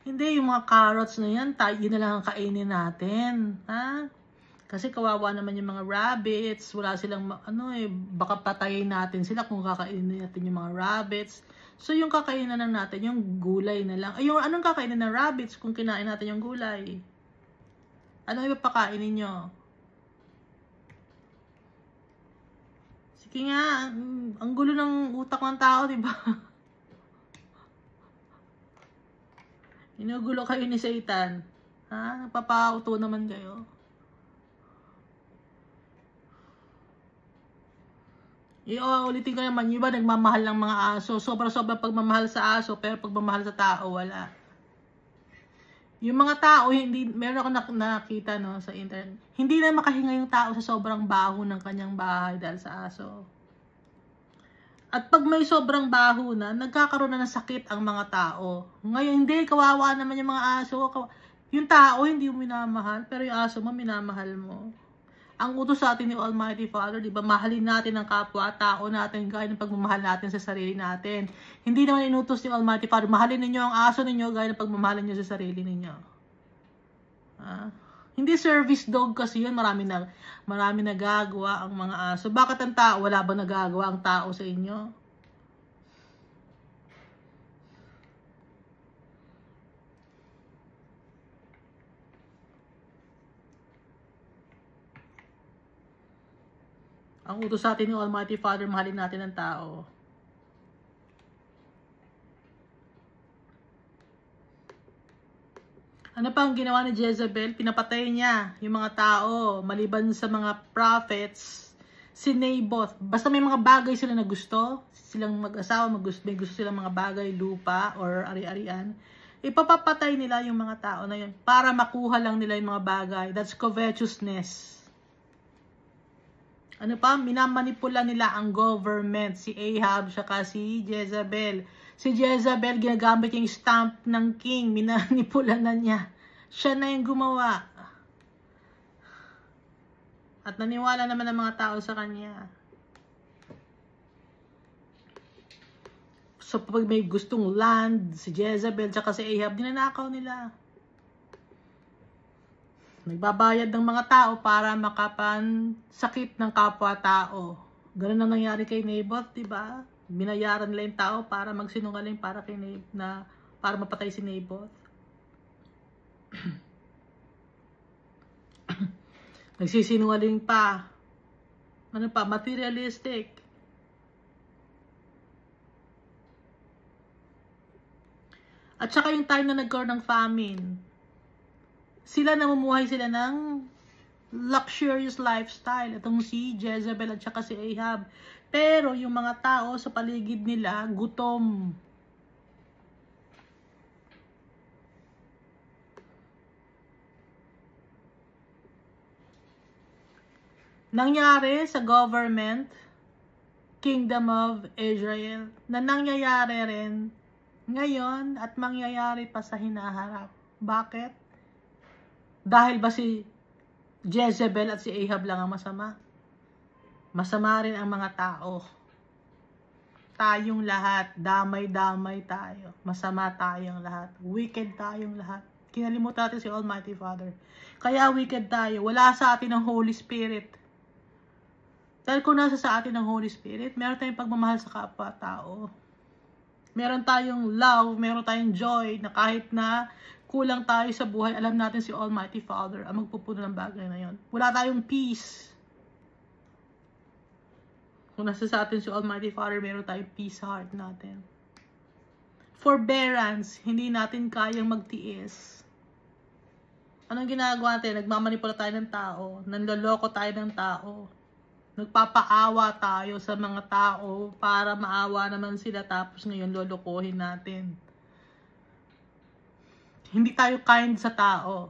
Hindi, yung mga carrots na yan, yun na lang ang kainin natin. Ha? Kasi kawawa naman yung mga rabbits. Wala silang, baka patayin natin sila kung kakainin natin yung mga rabbits. So yung kakainin na natin, yung gulay na lang. Ay, yung anong kakainin ng rabbits kung kinain natin yung gulay? Ano yung pakainin ninyo? Sige nga, ang gulo ng utak ng tao, di ba? Inugulo kayo ni Satan. Ha? Napapauto naman kayo. Ulitin ko naman, yung iba nagmamahal ng mga aso. Sobra-sobra pagmamahal sa aso, pero pagmamahal sa tao, wala. Yung mga tao, hindi, meron ako nakita no, sa internet, hindi na makahinga yung tao sa sobrang baho ng kanyang bahay dahil sa aso. At pag may sobrang baho na, nagkakaroon na ng sakit ang mga tao. Ngayon, hindi, kawawa naman yung mga aso. Yung tao, hindi mo minamahal, pero yung aso mo, minamahal mo. Ang utos sa atin ni Almighty Father, di ba, mahalin natin ang kapwa, tao natin, gaya ng pagmamahal natin sa sarili natin. Hindi naman inutos ni Almighty Father, mahalin ninyo ang aso ninyo, gaya ng pagmamahalin nyo sa sarili ninyo. Hindi service dog kasi yun, marami nagagawa ang mga aso. Bakit ang tao, wala ba nagagawa ang tao sa inyo? Ang utos sa atin ng Almighty Father, mahalin natin ang tao. Ano pa ang ginawa ni Jezebel? Pinapatay niya yung mga tao. Maliban sa mga prophets, si Naboth. Basta may mga bagay sila na gusto, silang mag-asawa, may gusto silang mga bagay, lupa, or ari-arian, ipapapatay nila yung mga tao na yun para makuha lang nila yung mga bagay. That's covetousness. Ano pa? Minamanipula nila ang government. Si Ahab, saka si Jezebel. Si Jezebel, ginagamit yung stamp ng king. Minanipula na niya. Siya na yung gumawa. At naniwala naman ang mga tao sa kanya. So, pag may gustong land, si Jezebel, saka si Ahab, dinanakaw nila. Nagbabayad ng mga tao para makapansakit ng kapwa-tao. Ganun ang nangyari kay Naboth, di ba? Binayaran nila yung tao para magsinungaling para mapatay si Naboth. Nagsisinungaling pa. Ano pa? Materialistic. At saka yung time na nagkaroon ng famine, namumuhay sila ng luxurious lifestyle. Itong si Jezebel at saka si Ahab. Pero yung mga tao sa paligid nila, gutom. Nangyari sa government, Kingdom of Israel, na nangyayari rin ngayon at mangyayari pa sa hinaharap. Bakit? Dahil ba si Jezebel at si Ahab lang ang masama? Masama rin ang mga tao. Tayong lahat, damay-damay tayo. Masama tayong lahat. Wicked tayong lahat. Kinalimutan natin si Almighty Father. Kaya wicked tayo. Wala sa atin ang Holy Spirit. Dahil kung nasa sa atin ang Holy Spirit, meron tayong pagmamahal sa kapwa-tao. Meron tayong love, meron tayong joy, na kahit na kulang tayo sa buhay, alam natin si Almighty Father ang magpupuno ng bagay na yon. Wala tayong peace. Kung nasa sa atin si Almighty Father, meron tayong peace sa heart natin. forbearance, hindi natin kayang magtiis. Anong ginagawa natin? Nagmamanipula tayo ng tao, nanloloko tayo ng tao, nagpapaawa tayo sa mga tao para maawa naman sila, tapos ngayon lolokohin natin. Hindi tayo kind sa tao.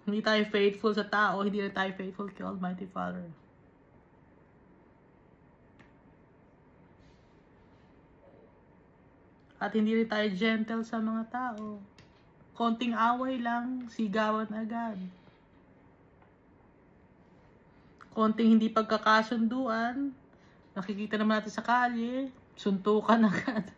Hindi tayo faithful sa tao, hindi na tayo faithful kay Almighty Father. At hindi rin tayo gentle sa mga tao. Konting away lang, sigawan agad. Konting hindi pagkakasunduan, nakikita naman natin sa kalye, suntukan agad.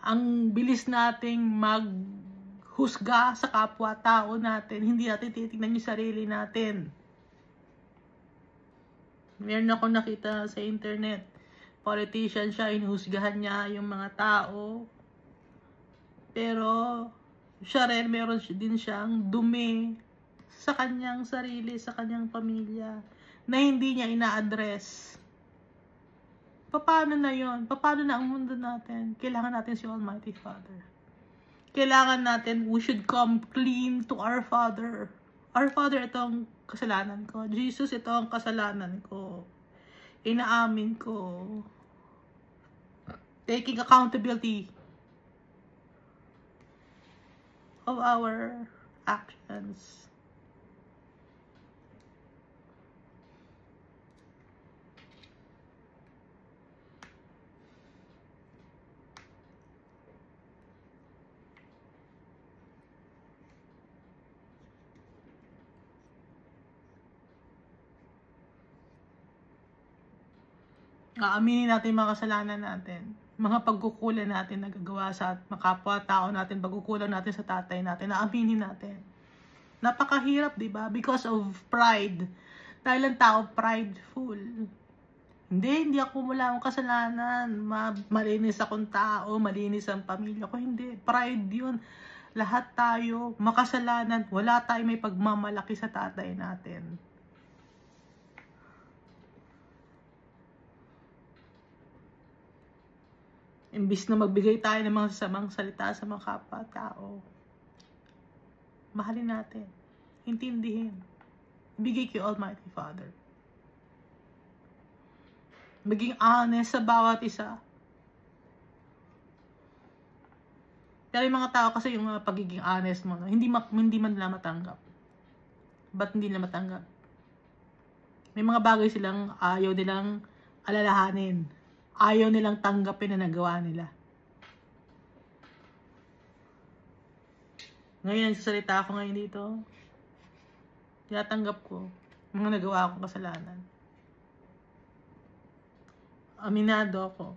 Ang bilis nating maghusga sa kapwa-tao natin, hindi natin titignan yung sarili natin. Meron ako nakita sa internet, politician siya, inuhusgahan niya yung mga tao, pero siya rin, meron din siyang dumi sa kanyang sarili, sa kanyang pamilya, na hindi niya ina-address. Paano na yon? Paano na ang mundo natin? Kailangan natin si Almighty Father. Kailangan natin, we should come clean to our Father. Our Father, ito ang kasalanan ko. Jesus, ito ang kasalanan ko. Inaamin ko. Taking accountability of our actions. Aaminin natin mga kasalanan natin, mga pagkukulang natin nagagawa sa makapwa-tao natin, pagkukulang natin sa tatay natin, aaminin natin. Napakahirap, di ba? Because of pride. Dahil ang tao prideful. Hindi ako wala akong kasalanan. Malinis akong tao, malinis ang pamilya ko. Hindi. Pride yun. Lahat tayo makasalanan. Wala tayo may pagmamalaki sa tatay natin. Imbis na magbigay tayo ng mga sasamang salita sa mga kapwa-tao, mahalin natin, intindihin, bigay kay Almighty Father. Maging honest sa bawat isa. Pero yung mga tao kasi yung pagiging honest mo, no? hindi man nila matanggap. Ba't hindi nila matanggap? May mga bagay silang ayaw nilang alalahanin. Ayaw nilang tanggapin na nagawa nila. Ngayon, nagsasalita ako ngayon dito. Tinatanggap ko mga nagawa akong kasalanan. Aminado ako.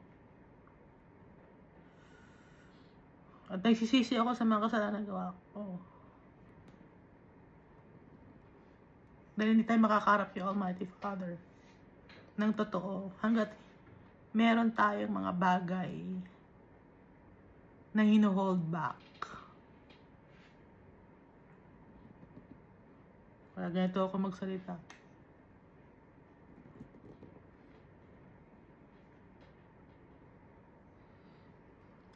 At nagsisisi ako sa mga kasalanan na gawa ko. Dahil hindi tayo makakarap kay Almighty Father ng totoo hanggat meron tayong mga bagay na hino-hold back. Kaya ganito ako magsalita.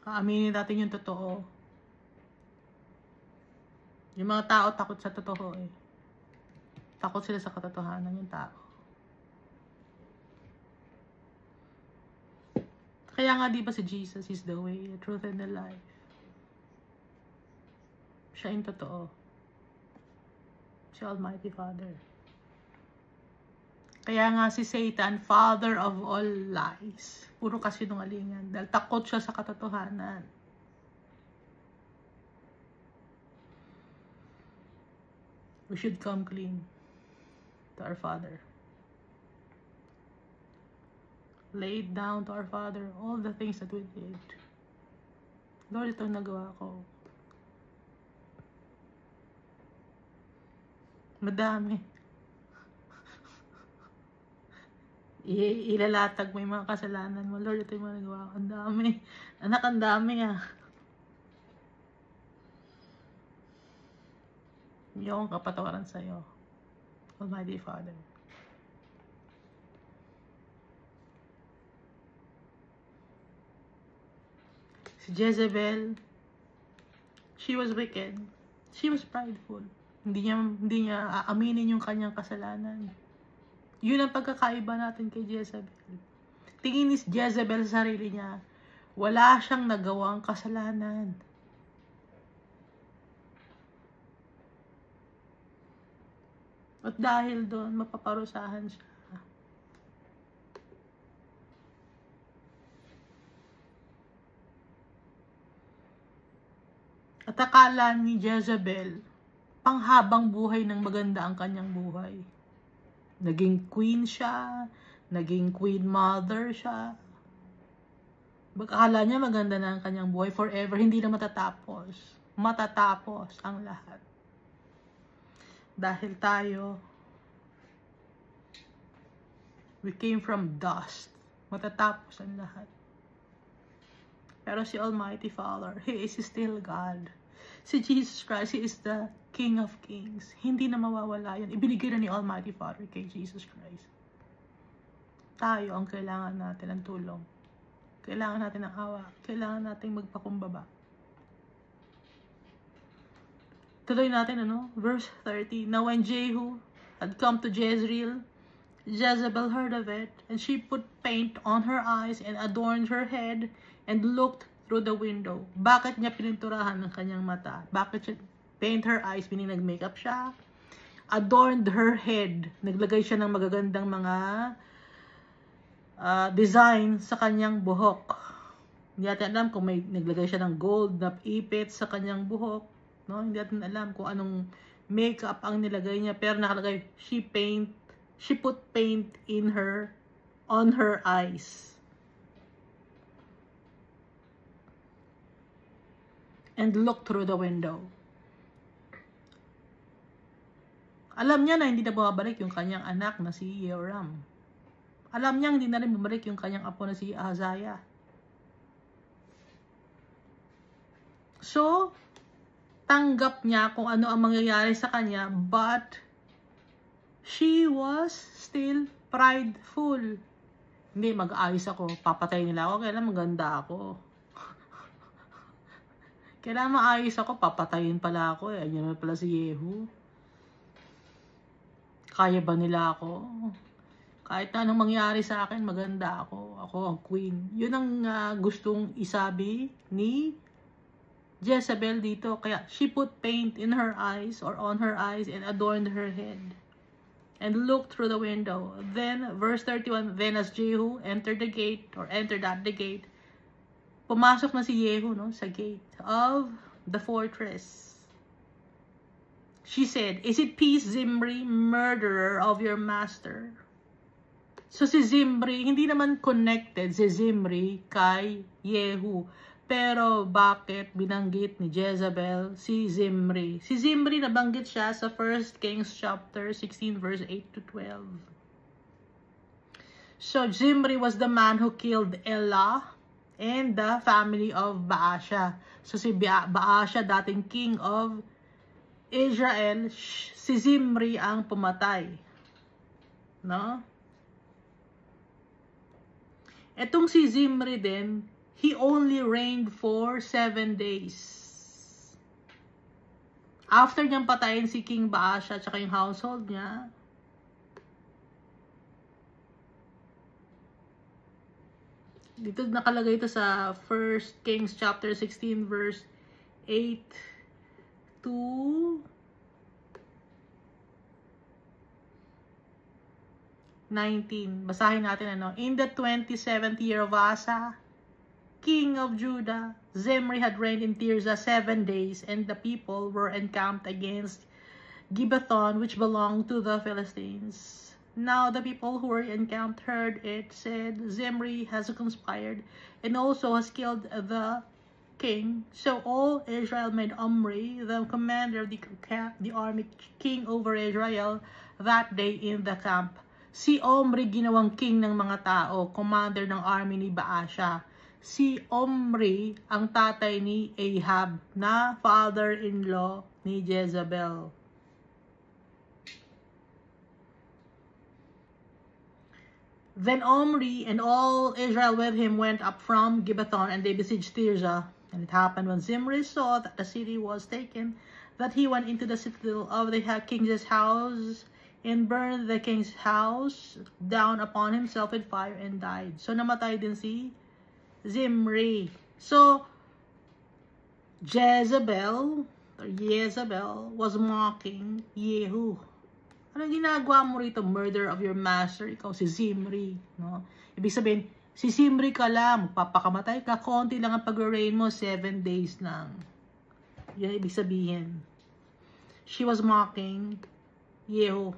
Aaminin natin yung totoo. Yung mga tao takot sa totoo eh. Takot sila sa katotohanan yung tao. Kaya nga di ba si Jesus is the way, the truth, and the life. Siya yung totoo. Si Almighty Father. Kaya nga si Satan, father of all lies. Puro kasinungalingan. Dahil takot siya sa katotohanan. We should come clean to our Father. Lay it down to our Father all the things that we did. Lord, ito nagawa ko. Madami. Ilalatag mo yung mga kasalanan mo. Lord, ito yung mga nagawa ko. Ang dami. Anak, ang dami ah. yung kapatawaran sa'yo, Almighty Father. Si Jezebel, she was wicked. She was prideful. Hindi niya aaminin yung kanyang kasalanan. Yun ang pagkakaiba natin kay Jezebel. Tingin ni Jezebel sa sarili niya, wala siyang nagawang kasalanan. At dahil doon, mapaparusahan siya. At akala ni Jezebel, panghabang buhay ng maganda ang kanyang buhay. Naging queen siya, naging queen mother siya. Akala niya maganda na ang kanyang buhay forever, hindi na matatapos. Matatapos ang lahat. Dahil tayo, we came from dust. Matatapos ang lahat. Pero si Almighty Father, He is still God. Si Jesus Christ, He is the King of Kings. Hindi na mawawala yun. Ibinigay na ni Almighty Father kay Jesus Christ. Tayo ang kailangan natin ng tulong. Kailangan natin ng awa. Kailangan natin magpakumbaba. Tuloy natin, Verse 30. Now when Jehu had come to Jezreel, Jezebel heard of it, and she put paint on her eyes and adorned her head and looked through the window. Bakit niya pininturahan ng kanyang mata? Bakit siya paint her eyes? Meaning nag-makeup siya. Adorned her head. Naglagay siya ng magagandang mga design sa kanyang buhok. Hindi natin alam kung may naglagay siya ng gold na ipit sa kanyang buhok. No? Hindi natin alam kung anong makeup ang nilagay niya. Pero nakalagay, she put paint on her eyes. And looked through the window. Alam niya na hindi na bumabalik yung kanyang anak na si Jehoram. Alam niya hindi na rin bumalik yung kanyang apo na si Ahaziah. So, tanggap niya kung ano ang mangyayari sa kanya, but she was still prideful. Hindi, mag-aayos ako. Papatay nila ako. Kailan maganda ako. Kailangan maayos ako, papatayin pala ako. Ayun naman pala si Jehu. Kaya ba nila ako? Kahit na anong mangyari sa akin, maganda ako. Ako ang queen. Yun ang gustong isabi ni Jezebel dito. Kaya she put paint in her eyes or on her eyes and adorned her head. And looked through the window. Then, verse 31, then as Jehu entered the gate or entered at the gate, pumasok na si Jehu sa gate of the fortress. She said, "Is it peace, Zimri, murderer of your master?" So si Zimri, hindi naman connected si Zimri kay Jehu. Pero bakit binanggit ni Jezebel si Zimri? Si Zimri nabanggit siya sa 1 Kings chapter 16 verse 8 to 12. So Zimri was the man who killed Elah and the family of Baasha. So si Baasha, dating king of Israel, si Zimri ang pumatay. No? Etong si Zimri din, he only reigned for 7 days. After niyang patayin si King Baasha at yung household niya, dito nakalagay ito sa 1 Kings chapter 16 verse 8 to 19. Basahin natin In the 27th year of Asa, king of Judah, Zimri had reigned in Tirzah 7 days, and the people were encamped against Gibbethon, which belonged to the Philistines. Now the people who were encamped heard it, said, Zimri has conspired, and also has killed the king. So all Israel made Omri, the commander of the army, king over Israel, that day in the camp. Si Omri ginawang king ng mga tao, commander ng army ni Baasha. Si Omri ang tatay ni Ahab, na father-in-law ni Jezebel. Then Omri and all Israel with him went up from Gibbethon, and they besieged Tirzah. And it happened when Zimri saw that the city was taken, that he went into the citadel of the king's house, and burned the king's house down upon himself with fire, and died. So namatay din si Zimri. So Jezebel was mocking Yehu. Anong ginagawa mo rito? Murder of your master. Ikaw si Zimri. No? Ibig sabihin, si Zimri ka lang. Magpapakamatay ka. Konti lang ang pag-reign mo. 7 days lang. Yan ibig sabihin. She was mocking Yehu.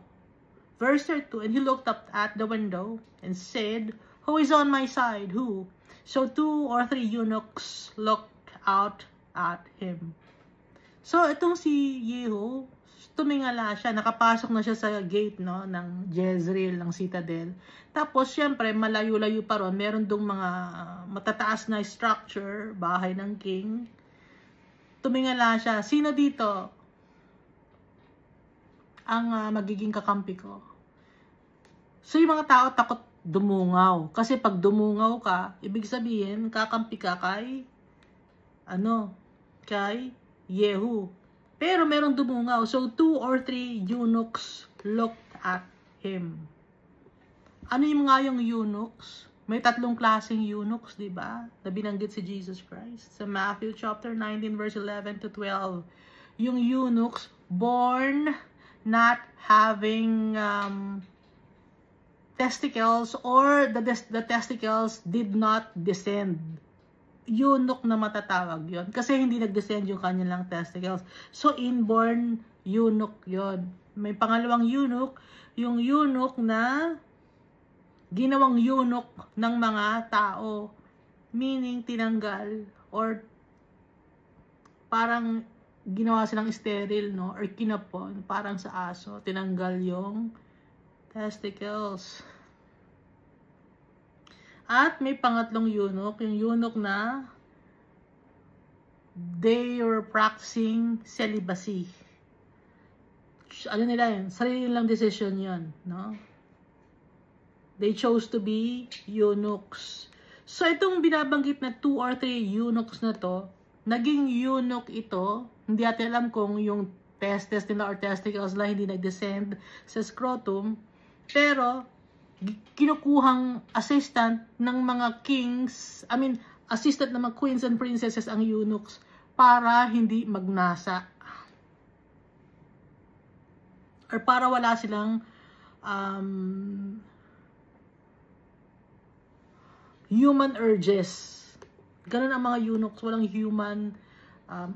Verse 32, and he looked up at the window and said, who is on my side? Who? So 2 or 3 eunuchs looked out at him. So itong si Yehu, tumingala siya, nakapasok na siya sa gate, no, ng Jezreel, ng citadel. Tapos, syempre, malayo-layo pa ron, meron dong mga matataas na structure, bahay ng king. Tumingala siya. Sino dito ang magiging kakampi ko? So, yung mga tao takot dumungaw. Kasi pag dumungaw ka, ibig sabihin, kakampi ka kay, kay Yehu. Pero merong dumungaw. So, 2 or 3 eunuchs looked at him. Ano yung mga yung eunuchs? May 3 klaseng eunuchs, di ba? Na binanggit si Jesus Christ. Sa Matthew chapter 19, verse 11 to 12. Yung eunuchs born not having testicles, or the testicles did not descend. Eunuch na matatawag yon, kasi hindi nag-descend yung kanilang testicles. So, inborn eunuch yon. May pangalawang eunuch, yung eunuch na ginawang eunuch ng mga tao. Meaning, tinanggal, or parang ginawa silang sterile, no? Or kinapon, parang sa aso, tinanggal yung testicles. At may pangatlong eunuch, yung eunuch na they were practicing celibacy. Ano nila yun? Sarili nilang decision yun, no? They chose to be eunuchs. So, itong binabanggit na 2 or 3 eunuchs na to, naging eunuch ito, hindi natin alam kung yung testes nila or testicles nila hindi nag-descend sa scrotum, pero kinukuhang assistant ng mga kings, assistant ng mga queens and princesses ang eunuchs para hindi magnasa. Or para wala silang human urges. Ganun ang mga eunuchs, walang human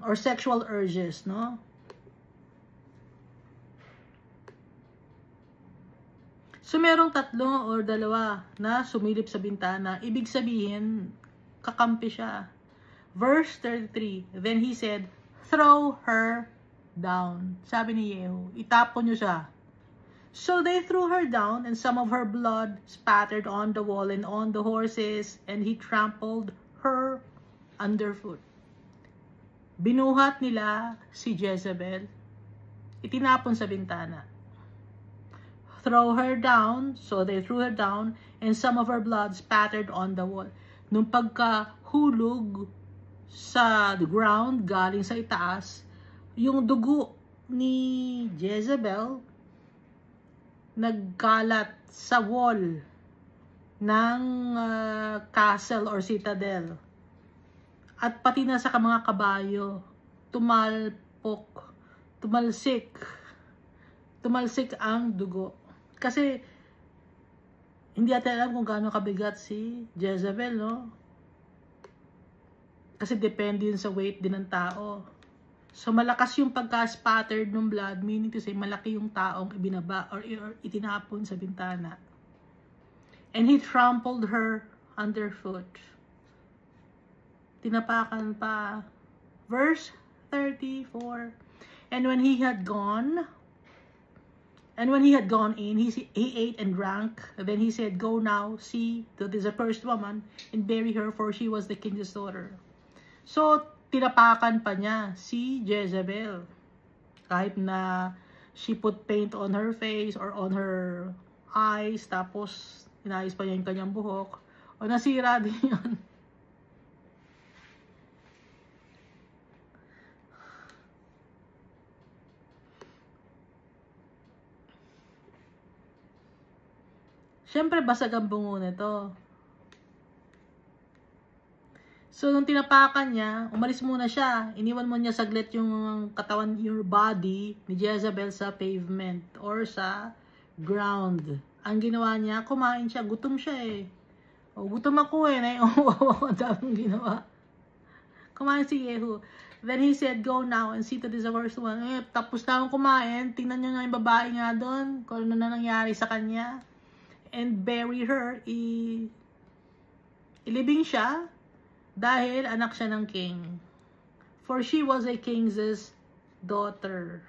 or sexual urges, no? So, merong 3 or 2 na sumilip sa bintana. Ibig sabihin, kakampi siya. Verse 33, then he said, throw her down. Sabi ni Yehu, itapon niyo siya. So, they threw her down, and some of her blood spattered on the wall and on the horses, and he trampled her underfoot. Binuhat nila si Jezebel. Itinapon sa bintana. Throw her down, so they threw her down, and some of her blood spattered on the wall. Nung pagkahulog sa ground, galing sa itaas, yung dugo ni Jezebel nagkalat sa wall ng castle or citadel. At pati na sa mga kabayo, tumalsik ang dugo. Kasi, hindi natin alam kung gaano kabigat si Jezebel, no? Kasi depende yun sa weight din ng tao. So, malakas yung pagka-spattered ng blood, meaning to say, malaki yung taong ibinaba or itinapon sa bintana. And he trampled her underfoot. Tinapakan pa. Verse 34. And when he had gone in, he ate and drank. Then he said, go now, see that is a first woman, and bury her, for she was the king's daughter. So, tinapakan pa niya si Jezebel. Kahit na she put paint on her face or on her eyes, tapos inayos pa niya yung kanyang buhok. O nasira din yun. Siyempre, basag ang bungo nito. So, nung tinapakan niya, umalis muna siya. Iniwan mo niya saglit yung katawan, your body ni Jezebel sa pavement or sa ground. Ang ginawa niya, kumain siya. Gutom siya eh. O, gutom ako eh. Ang daming ginawa. Kumain si Yehu. Then he said, go now and see to this verse 1. Eh, tapos na akong kumain. Tingnan niyo nga yung babae nga doon. Kung ano na nangyari sa kanya. And bury her. Ilibing siya. Dahil anak siya ng king. For she was a king's daughter.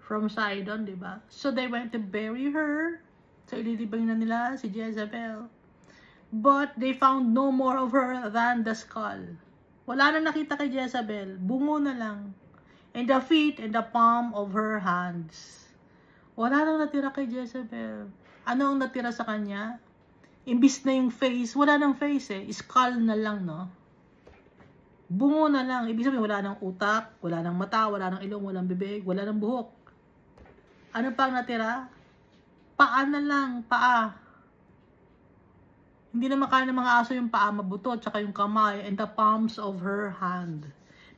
From Sidon, diba? So they went to bury her. So ililibing na nila si Jezebel. But they found no more of her than the skull. Wala na nakita kay Jezebel. Bungo na lang. And the feet and the palm of her hands. Wala nang natira kay Jezebel. Ano ang natira sa kanya? Imbis na yung face, wala nang face eh. Skull na lang, no? Bungo na lang. Ibig sabihin, wala nang utak, wala nang mata, wala nang ilong, walang bibig, wala nang buhok. Ano pa ang natira? Paa na lang, paa. Hindi na makain ng mga aso yung paa, mabuto, tsaka yung kamay, and the palms of her hand.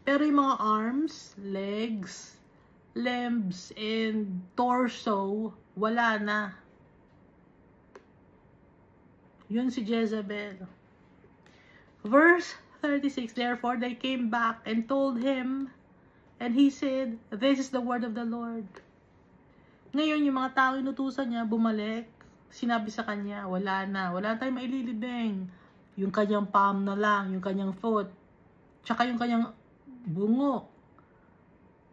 Pero yung mga arms, legs, limbs, and torso, wala na. Yun si Jezebel. Verse 36, therefore they came back and told him, and he said, this is the word of the Lord. Ngayon, yung mga tao inutusan niya, bumalik, sinabi sa kanya, wala na tayong maililibing. Yung kanyang palm na lang, yung kanyang foot, tsaka yung kanyang bungo.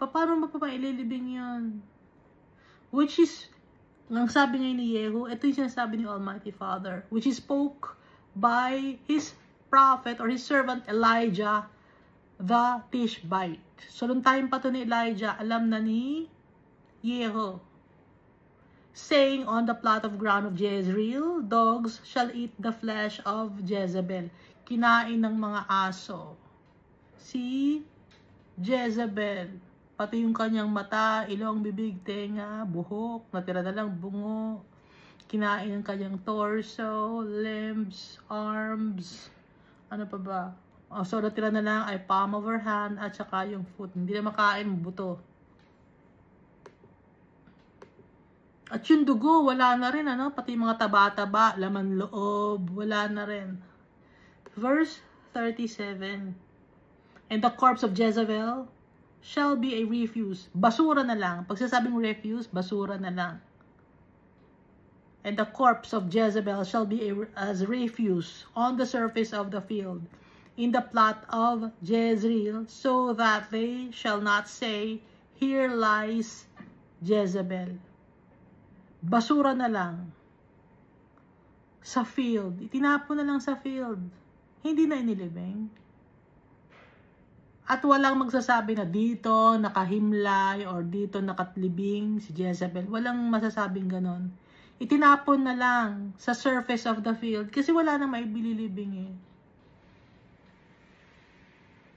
Paano mapapaililibing yun? Which is, ang sabi ngayon ni Yehu, ito yung sinasabi ni Almighty Father, which is spoke by his prophet or his servant Elijah the Tishbite. So, nung time pa to ni Elijah, alam na ni Yehu, saying, on the plot of ground of Jezreel, dogs shall eat the flesh of Jezebel. Kinain ng mga aso. Si Jezebel. Pati yung kanyang mata, ilong, bibig, tenga, buhok, natira na lang bungo. Kinain ng kanyang torso, limbs, arms, ano pa ba? So, natira na lang ay palm of her hand at saka yung foot. Hindi na makain, buto. At yung dugo, wala na rin, ano? Pati mga taba-taba, laman loob, wala na rin. Verse 37. And the corpse of Jezebel shall be a refuse. Basura na lang. Pag sasabing refuse, basura na lang. And the corpse of Jezebel shall be as refuse on the surface of the field, in the plot of Jezreel, so that they shall not say, here lies Jezebel. Basura na lang. Sa field. Itinapon na lang sa field. Hindi na inilibing. At walang magsasabi na dito nakahimlay or dito nakatlibing si Jezebel. Walang masasabing ganon. Itinapon na lang sa surface of the field kasi wala nang maibililibing eh.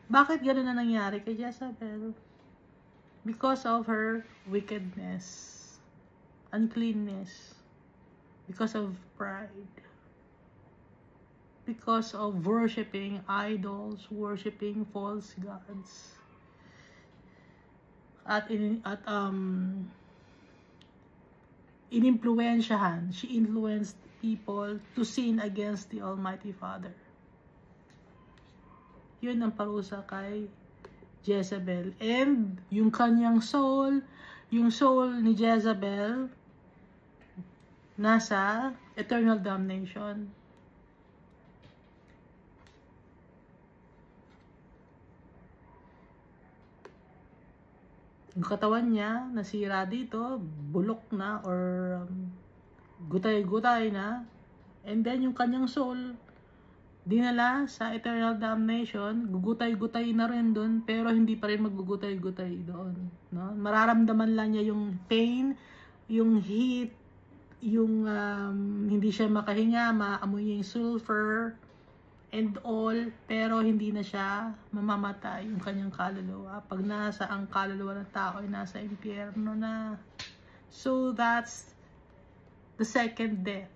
Bakit ganon na nangyari kay Jezebel? Because of her wickedness, uncleanness, because of pride. Because of worshiping idols, worshiping false gods. At inimpluwensyahan, she influenced people to sin against the Almighty Father. Yun ang parusa kay Jezebel. And yung kanyang soul, yung soul ni Jezebel, nasa eternal damnation. Yung katawan niya, nasira dito, bulok na or gutay-gutay na. And then yung kanyang soul, dinala sa eternal damnation, gugutay-gutay na rin doon, pero hindi pa rin magugutay-gutay doon. No? Mararamdaman lang niya yung pain, yung heat, hindi siya makahinga, maamoy niya yung sulfur and all, pero hindi na siya mamamatay yung kanyang kaluluwa. Pag nasa ang kaluluwa ng tao ay nasa impyerno na. So that's the second death.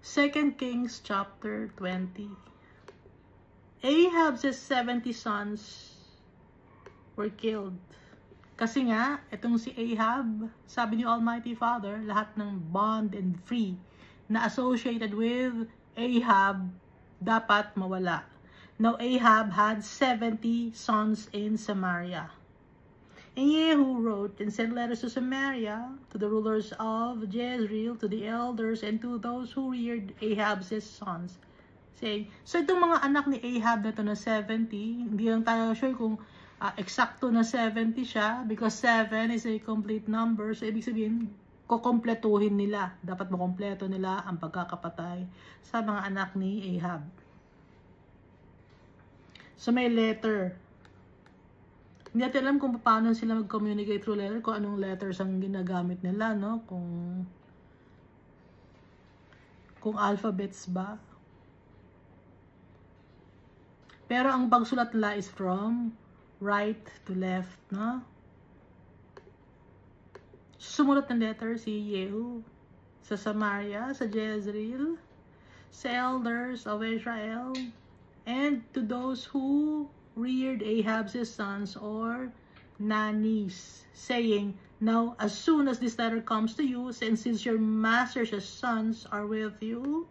Second Kings chapter 20. Ahab's 70 sons were killed. Kasi nga, itong si Ahab, sabi ni Almighty Father, lahat ng bond and free na associated with Ahab dapat mawala. Now Ahab had 70 sons in Samaria. And Jehu wrote and sent letters to Samaria, to the rulers of Jezreel, to the elders, and to those who reared Ahab's sons, saying, so itong mga anak ni Ahab na to na 70, hindi lang tayo sure kung eksakto na 70 siya, because 7 is a complete number. So, ibig sabihin, kukompletuhin nila. Dapat makompleto nila ang pagkakapatay sa mga anak ni Ahab. So, may letter. Hindi natin alam kung paano sila mag-communicate through letter, kung anong letters ang ginagamit nila, no? Kung alphabets ba. Pero ang pagsulat nila is from right to left, no? Sumulat ng letter si Jehu sa Samaria, sa Jezreel, sa elders of Israel, and to those who reared Ahab's sons or nannies, saying, now as soon as this letter comes to you, and since your master's sons are with you,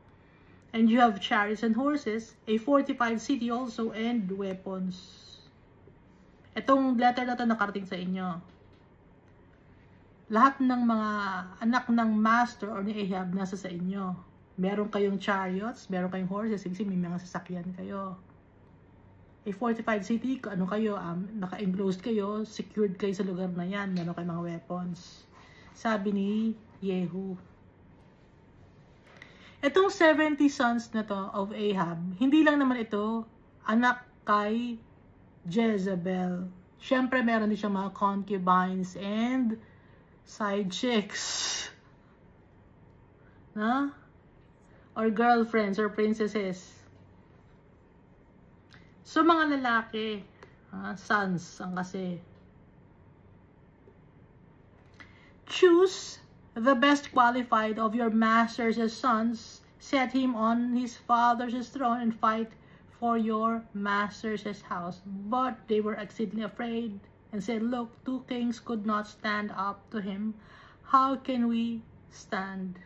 and you have chariots and horses, a fortified city also, and weapons. Itong letter na ito nakarating sa inyo. Lahat ng mga anak ng master or ni Ahab nasa sa inyo. Meron kayong chariots, meron kayong horses, kasi may mga sasakyan kayo. A fortified city, ano kayo, naka-enclosed kayo, secured kayo sa lugar na yan, meron kayong mga weapons. Sabi ni Jehu. Itong 70 sons na to of Ahab, hindi lang naman ito anak kay Jezebel. Siyempre, meron din siyang mga concubines and side chicks. No? Or girlfriends or princesses. So, mga lalaki, sons ang kasi. Choose the best qualified of your master's sons, set him on his father's throne, and fight for your master's house. But they were exceedingly afraid and said, look, 2 kings could not stand up to him. How can we stand?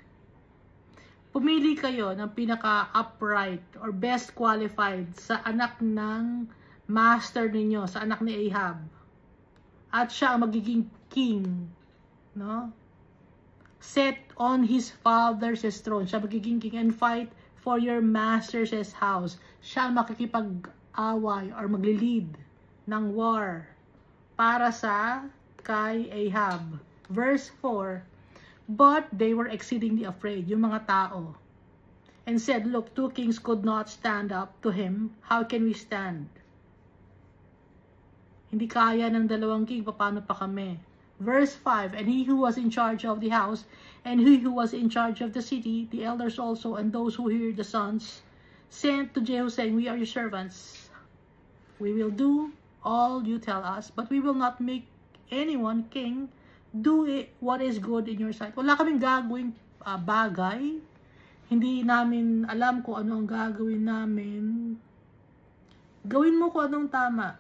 Pumili kayo ng pinaka-upright or best qualified sa anak ng master ninyo, sa anak ni Ahab. At siya ang magiging king. No? Set on his father's throne. Siya magiging king and fight for your master's house. Siya makikipag-away or magli-lead ng war para sa kay Ahab. Verse 4, but they were exceedingly afraid, yung mga tao, and said, look, 2 kings could not stand up to him. How can we stand? Hindi kaya ng 2 king, paano pa kami? Verse 5, and he who was in charge of the house, and he who was in charge of the city, the elders also, and those who heard the sons, sent to Jehu, saying, we are your servants. We will do all you tell us, but we will not make anyone king. Do it what is good in your sight. Wala kaming gagawing bagay. Hindi namin alam kung ano ang gagawin namin. Gawin mo kung anong tama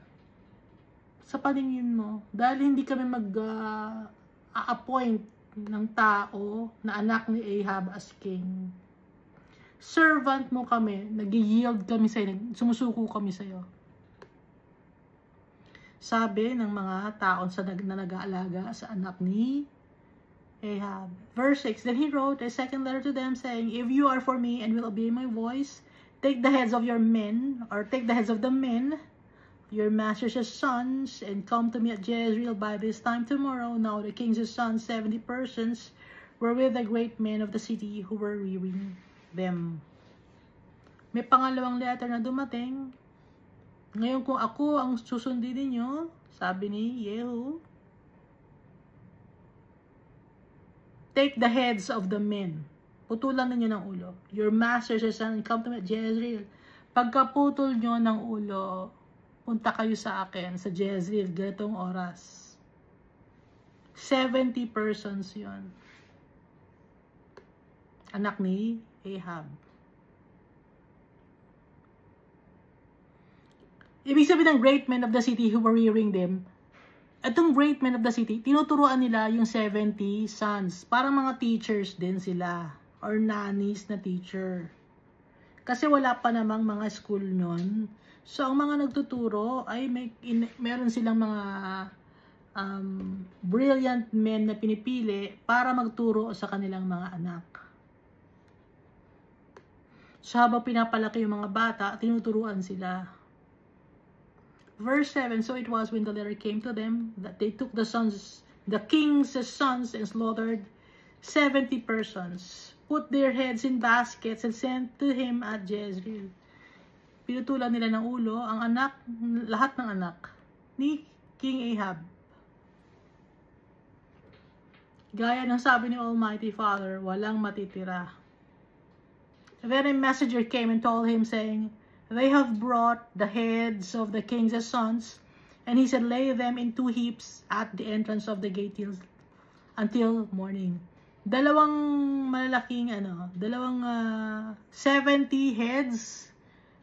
sa paningin mo, dahil hindi kami mag-appoint ng tao na anak ni Ahab as king. Servant mo kami, nag-yield kami sa'yo, sumusuko kami sa'yo. Sabi ng mga taon na nag-aalaga sa anak ni Ahab. Verse 6, then he wrote a second letter to them, saying, if you are for me and will obey my voice, take the heads of your men, or take the heads of the men, your master's sons, and come to me at Jezreel by this time tomorrow. Now the king's sons, 70 persons, were with the great men of the city who were rearing them. May pangalawang letter na dumating. Ngayon kung ako ang susundin ninyo, sabi ni Jehu, take the heads of the men. Putulan ninyo ng ulo. Your master says, come to me, Jezreel. Pagkaputol nyo ng ulo, punta kayo sa akin, sa Jezreel, ganitong oras. 70 persons yon. Anak ni Ahab. Ibig sabihin ng great men of the city who were rearing them, itong great men of the city, tinuturuan nila yung 70 sons. Parang mga teachers din sila. Or nannies na teacher. Kasi wala pa namang mga school nun. So, ang mga nagtuturo ay meron silang mga brilliant men na pinipili para magturo sa kanilang mga anak. So, habang pinapalaki yung mga bata, tinuturuan sila. Verse 7, so it was when the letter came to them that they took the king's sons and slaughtered 70 persons, put their heads in baskets and sent to him at Jezreel. Pinutulan nila ng ulo ang anak, lahat ng anak ni King Ahab. Gaya ng sabi ni Almighty Father, walang matitira. Then a messenger came and told him, saying, they have brought the heads of the king's sons, and he said, lay them in 2 heaps at the entrance of the gate until morning. Dalawang malalaking 70 heads,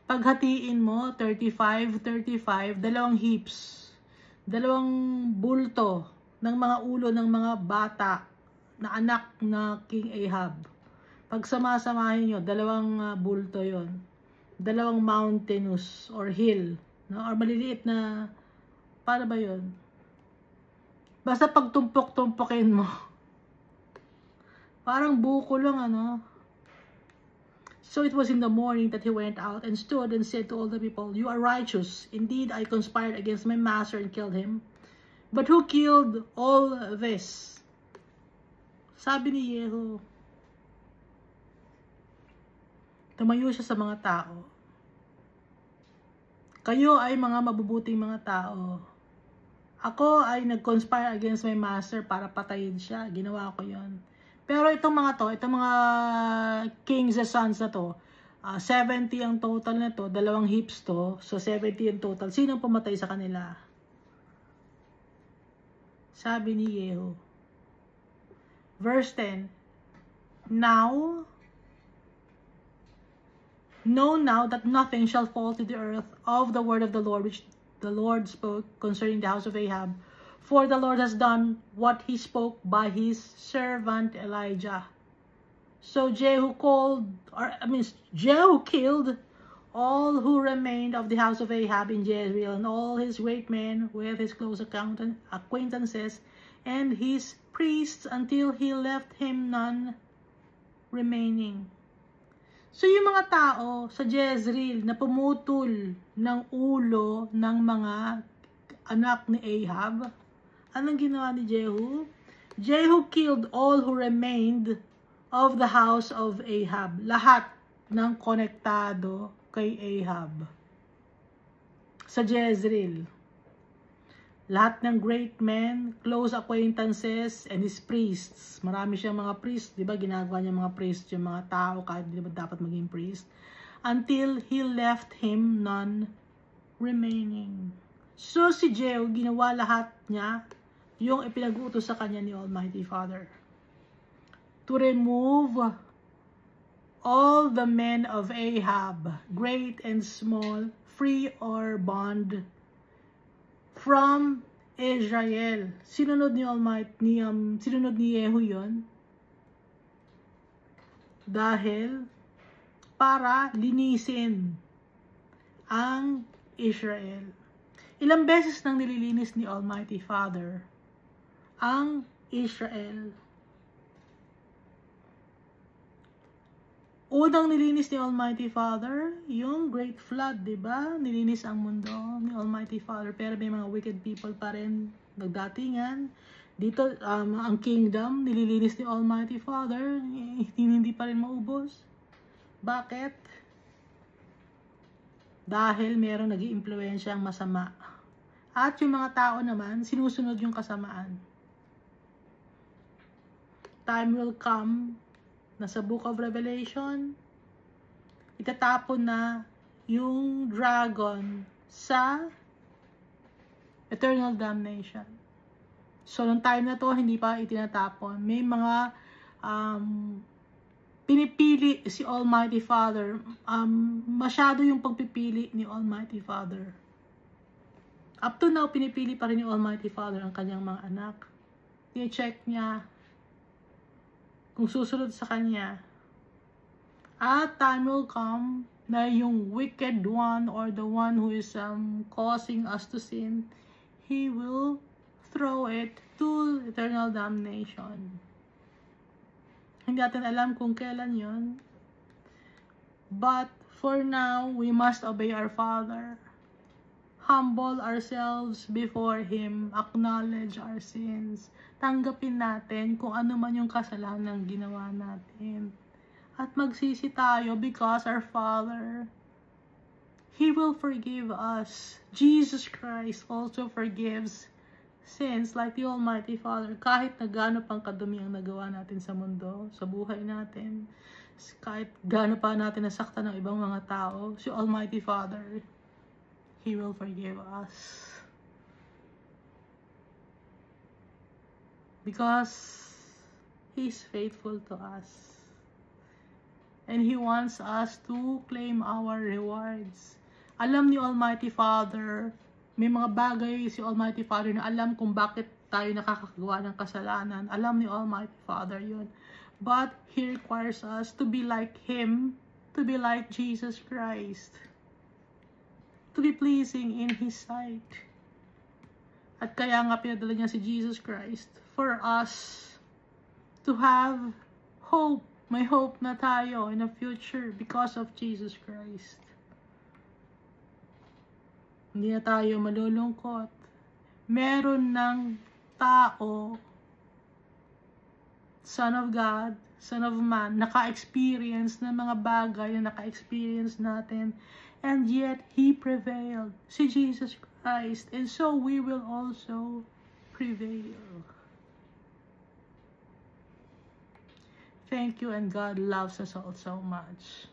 paghatiin mo 35, dalawang heaps, dalawang bulto ng mga ulo ng mga bata na anak na King Ahab. Pag sama-samahin nyo, dalawang bulto yon, dalawang mountainous or hill, no? Or maliliit na, paano ba yon? Basta pagtumpok-tumpokin mo, parang buko lang, So it was in the morning that he went out and stood and said to all the people, you are righteous. Indeed, I conspired against my master and killed him. But who killed all this? Sabi ni Jehu. Tumayo siya sa mga tao. Kayo ay mga mabubuting mga tao. Ako ay nag-conspire against my master para patayin siya. Ginawa ko yon. Pero itong mga king's sons na to, 70 ang total na to, dalawang heaps to, so 70 ang total. Sino pumatay sa kanila? Sabi ni Jehu. Verse 10, know now that nothing shall fall to the earth of the word of the Lord which the Lord spoke concerning the house of Ahab. For the Lord has done what he spoke by his servant Elijah. So Jehu killed all who remained of the house of Ahab in Jezreel, and all his great men with his close acquaintances, and his priests, until he left him none remaining. So yung mga tao sa Jezreel na pumutol ng ulo ng mga anak ni Ahab, anong ginawa ni Jehu? Jehu killed all who remained of the house of Ahab. Lahat ng konektado kay Ahab sa Jezreel. Lahat ng great men, close acquaintances, and his priests. Marami siyang mga priests, di ba? Ginagawa niya mga priests yung mga tao, kahit di ba dapat maging priest. Until he left him none remaining. So si Jehu, ginawa lahat niya yung ipinag-utos sa kanya ni Almighty Father. To remove all the men of Ahab, great and small, free or bond, from Israel. Sinunod ni sinunod ni Jehu yun dahil para linisin ang Israel. Ilang beses nang nililinis ni Almighty Father ang Israel. Unang nilinis ni Almighty Father, yung Great Flood, di ba? Nilinis ang mundo ni Almighty Father. Pero may mga wicked people pa rin nagdatingan. Dito, ang kingdom, nililinis ni Almighty Father, hindi pa rin maubos. Bakit? Dahil merong nag-iimpluwensya ang masama. At yung mga tao naman, sinusunod yung kasamaan. time will come na sa Book of Revelation, itatapon na yung dragon sa eternal damnation. So, nung time na to, hindi pa itinatapon. May mga pinipili si Almighty Father. Masyado yung pagpipili ni Almighty Father. Up to now, pinipili pa rin ni Almighty Father ang kanyang mga anak. I-check niya kung susunod sa kanya. At time will come na yung wicked one or the one who is causing us to sin, he will throw it to eternal damnation. Hindi natin alam kung kailan yun. But for now, we must obey our Father. Humble ourselves before Him. Acknowledge our sins. Tanggapin natin kung ano man yung kasalanan ginawa natin. At magsisi tayo because our Father, He will forgive us. Jesus Christ also forgives sins like the Almighty Father. Kahit na gaano pang kadumi ang nagawa natin sa mundo, sa buhay natin, kahit gaano pa natin nasaktan ng ibang mga tao, si Almighty Father, He will forgive us. Because He's faithful to us. And He wants us to claim our rewards. Alam ni Almighty Father, may mga bagay si Almighty Father na alam kung bakit tayo nakakagawa ng kasalanan. Alam ni Almighty Father yun. But He requires us to be like Him, to be like Jesus Christ, to be pleasing in His sight. At kaya nga pinadala niya si Jesus Christ for us to have hope. May hope na tayo in the future because of Jesus Christ. Hindi na tayo malulungkot. Meron ng tao, Son of God, Son of Man, naka-experience ng mga bagay na naka-experience natin. And yet, He prevailed. Si Jesus Christ. And so, we will also prevail. Thank you, and God loves us all so much.